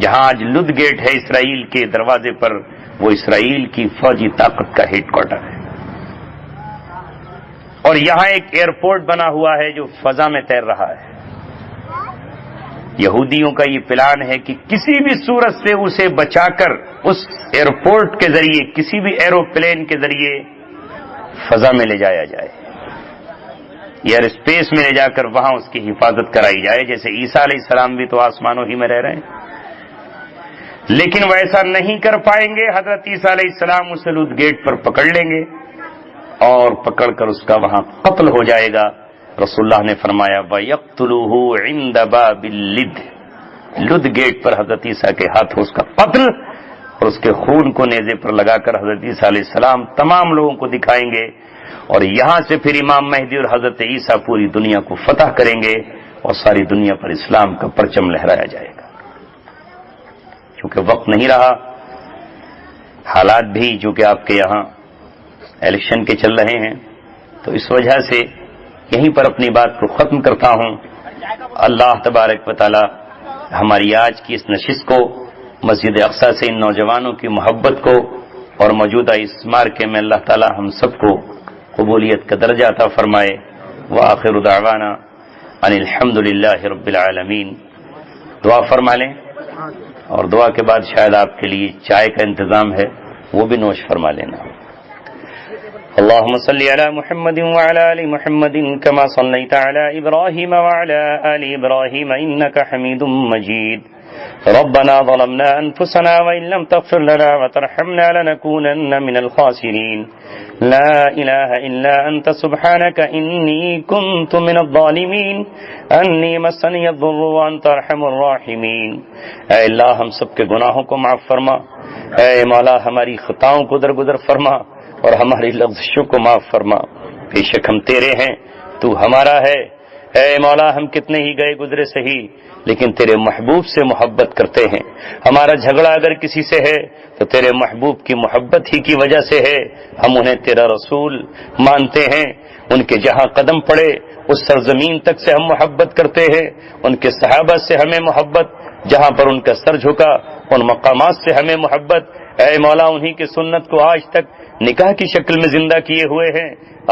جہاں آج لد گیٹ ہے اسرائیل کے دروازے پر، وہ اسرائیل کی فوجی طاقت کا ہیڈ کوارٹر ہے. اور یہاں ایک ایئرپورٹ بنا ہوا ہے جو فضا میں تیر رہا ہے. یہودیوں کا یہ پلان ہے کہ کسی بھی صورت سے اسے بچا کر اس ایئرپورٹ کے ذریعے، کسی بھی ایروپلین کے ذریعے فضا میں لے جایا جائے، ایئر اسپیس میں لے جا کر وہاں اس کی حفاظت کرائی جائے. جیسے عیسیٰ علیہ السلام بھی تو آسمانوں ہی میں رہ رہے ہیں، لیکن وہ ایسا نہیں کر پائیں گے. حضرت عیسیٰ علیہ السلام اسے لد گیٹ پر پکڑ لیں گے اور پکڑ کر اس کا وہاں قتل ہو جائے گا. رسول اللہ نے فرمایا وَيَقْتُلُهُ عِنْدَ بَابِ اللِّدِّ، لد گیٹ پر حضرت عیسیٰ کے ہاتھ اس کا قتل، اور اس کے خون کو نیزے پر لگا کر حضرت عیسیٰ علیہ السلام تمام لوگوں کو دکھائیں گے. اور یہاں سے پھر امام مہدی اور حضرت عیسیٰ پوری دنیا کو فتح کریں گے اور ساری دنیا پر اسلام کا پرچم لہرایا جائے گا. کیونکہ وقت نہیں رہا، حالات بھی جو کہ آپ کے یہاں الیکشن کے چل رہے ہیں، تو اس وجہ سے یہیں پر اپنی بات کو ختم کرتا ہوں. اللہ تبارک و تعالی ہماری آج کی اس نشست کو، مسجد اقصیٰ سے ان نوجوانوں کی محبت کو اور موجودہ اس مارکے میں اللہ تعالی ہم سب کو قبولیت کا درجہ عطا فرمائے. وآخر دعوانا ان الحمد للہ رب العالمین. دعا فرما لیں، اور دعا کے بعد شاید آپ کے لیے چائے کا انتظام ہے، وہ بھی نوش فرما لینا. اللهم صل على محمد وعلى آل محمد كما صليت على إبراهيم وعلى آل إبراهيم إنك حميد مجيد. ربنا ظلمنا أنفسنا وإن لم تغفر لنا وترحمنا لنكونن من الخاسرين. لا إله إلا أنت سبحانك إني كنت من الظالمين. أني مسني الضر وأنت أرحم الراحمين. اے اللہ ہم سب کے گناہوں کو معاف فرما. اے مولا ہماری خطاؤں کو درگزر فرما اور ہماری لغزشوں کو معاف فرما. بے شک ہم تیرے ہیں، تو ہمارا ہے. اے مولا ہم کتنے ہی گئے گزرے سہی، لیکن تیرے محبوب سے محبت کرتے ہیں. ہمارا جھگڑا اگر کسی سے ہے تو تیرے محبوب کی محبت ہی کی وجہ سے ہے. ہم انہیں تیرا رسول مانتے ہیں، ان کے جہاں قدم پڑے اس سرزمین تک سے ہم محبت کرتے ہیں. ان کے صحابہ سے ہمیں محبت، جہاں پر ان کا سر جھکا ان مقامات سے ہمیں محبت. اے مولا انہی کی سنت کو آج تک نکاح کی شکل میں زندہ کیے ہوئے ہیں،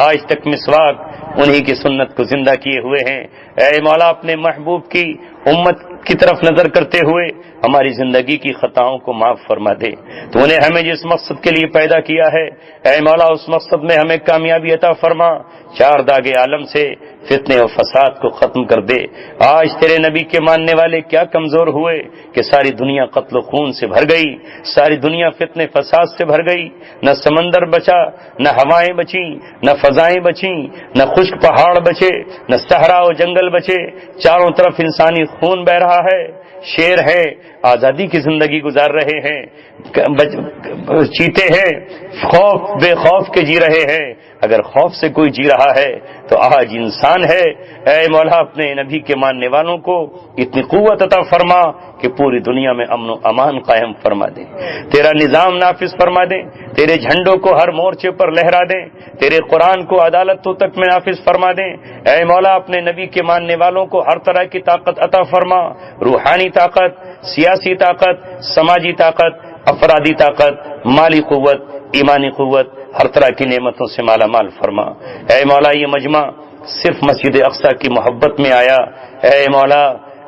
آج تک مسواک انہی کی سنت کو زندہ کیے ہوئے ہیں. اے مولا اپنے محبوب کی امت کی طرف نظر کرتے ہوئے ہماری زندگی کی خطاؤں کو معاف فرما دے. تو نے ہمیں جس مقصد کے لیے پیدا کیا ہے اے مولا اس مقصد میں ہمیں کامیابی عطا فرما. چار داغ عالم سے فتنے و فساد کو ختم کر دے. آج تیرے نبی کے ماننے والے کیا کمزور ہوئے کہ ساری دنیا قتل و خون سے بھر گئی، ساری دنیا فتنے فساد سے بھر گئی. نہ سمندر بچا، نہ ہوائیں بچیں، نہ فضائیں بچیں، نہ خشک پہاڑ بچے، نہ صحرا و جنگل بچے. چاروں طرف انسانی خون بہ رہا ہے. شیر ہے آزادی کی زندگی گزار رہے ہیں، چیتے ہیں خوف بے خوف کے جی رہے ہیں. اگر خوف سے کوئی جی رہا ہے تو آج انسان ہے. اے مولا اپنے نبی کے ماننے والوں کو اتنی قوت عطا فرما کہ پوری دنیا میں امن و امان قائم فرما دے. تیرا نظام نافذ فرما دے. تیرے جھنڈوں کو ہر مورچے پر لہرا دیں. تیرے قرآن کو عدالتوں تک میں نافذ فرما دیں. اے مولا اپنے نبی کے ماننے والوں کو ہر طرح کی طاقت عطا فرما، روحانی طاقت، سیاسی طاقت، سماجی طاقت، افرادی طاقت، مالی قوت، ایمانی قوت، ہر طرح کی نعمتوں سے مالا مال فرما. اے مولا یہ مجمع صرف مسجد اقصیٰ کی محبت میں آیا. اے مولا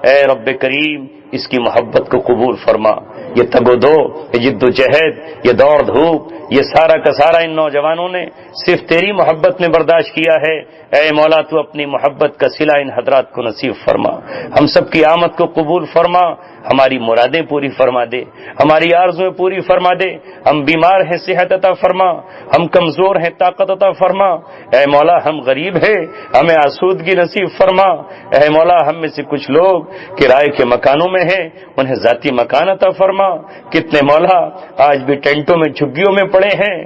اے رب کریم اس کی محبت کو قبول فرما. یہ تگ و دو، یہ جد و جہد، یہ دوڑ دھوپ، یہ سارا کا سارا ان نوجوانوں نے صرف تیری محبت میں برداشت کیا ہے. اے مولا تو اپنی محبت کا صلہ ان حضرات کو نصیب فرما. ہم سب کی آمد کو قبول فرما. ہماری مرادیں پوری فرما دے، ہماری آرزویں پوری فرما دے. ہم بیمار ہیں صحت عطا فرما، ہم کمزور ہیں طاقت عطا فرما. اے مولا ہم غریب ہیں، ہمیں آسودگی نصیب فرما. اے مولا ہم میں سے کچھ لوگ کرائے کے مکانوں میں ہیں، انہیں ذاتی مکان عطا فرما. کتنے مولا آج بھی ٹینٹوں میں جھگیوں میں پڑے ہیں،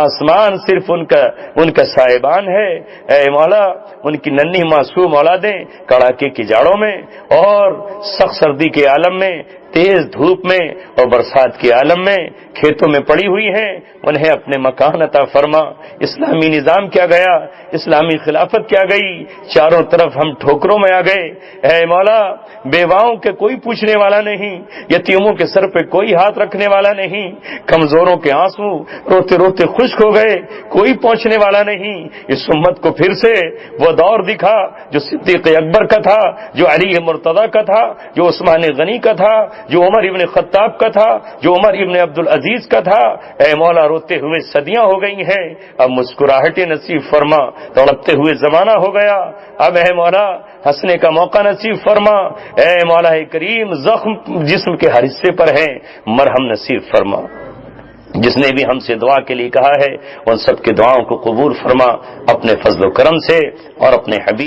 آسمان صرف ان کا سائبان ہے. اے مولا ان کی ننھی معصوم اولادیں کڑاکے کی جاڑوں میں اور سخت سردی کے عالم میں تیز دھوپ میں اور برسات کے عالم میں کھیتوں میں پڑی ہوئی ہیں، انہیں اپنے مکان عطا فرما۔ اسلامی نظام کیا گیا، اسلامی خلافت کیا گئی، چاروں طرف ہم ٹھوکروں میں آ گئے۔ اے مولا، بیواؤں کے کوئی پوچھنے والا نہیں، یتیموں کے سر پہ کوئی ہاتھ رکھنے والا نہیں، کمزوروں کے آنسو روتے روتے خشک ہو گئے، کوئی پہنچنے والا نہیں۔ اس امت کو پھر سے وہ دور دکھا جو صدیق اکبر کا تھا، جو علی مرتضی کا تھا، جو عثمان غنی کا تھا، جو عمر ابن خطاب کا تھا، جو عمر ابن عبد العزیز کا تھا۔ اے مولا، روتے ہوئے صدیاں ہو گئی ہیں، اب مسکراہٹیں نصیب فرما۔ تڑپتے ہوئے زمانہ ہو گیا، اب اے مولا ہنسنے کا موقع نصیب فرما۔ اے مولا کریم، زخم جسم کے ہر حصے پر ہیں، مرہم نصیب فرما۔ جس نے بھی ہم سے دعا کے لیے کہا ہے ان سب کی دعاؤں کو قبول فرما اپنے فضل و کرم سے اور اپنے حبیب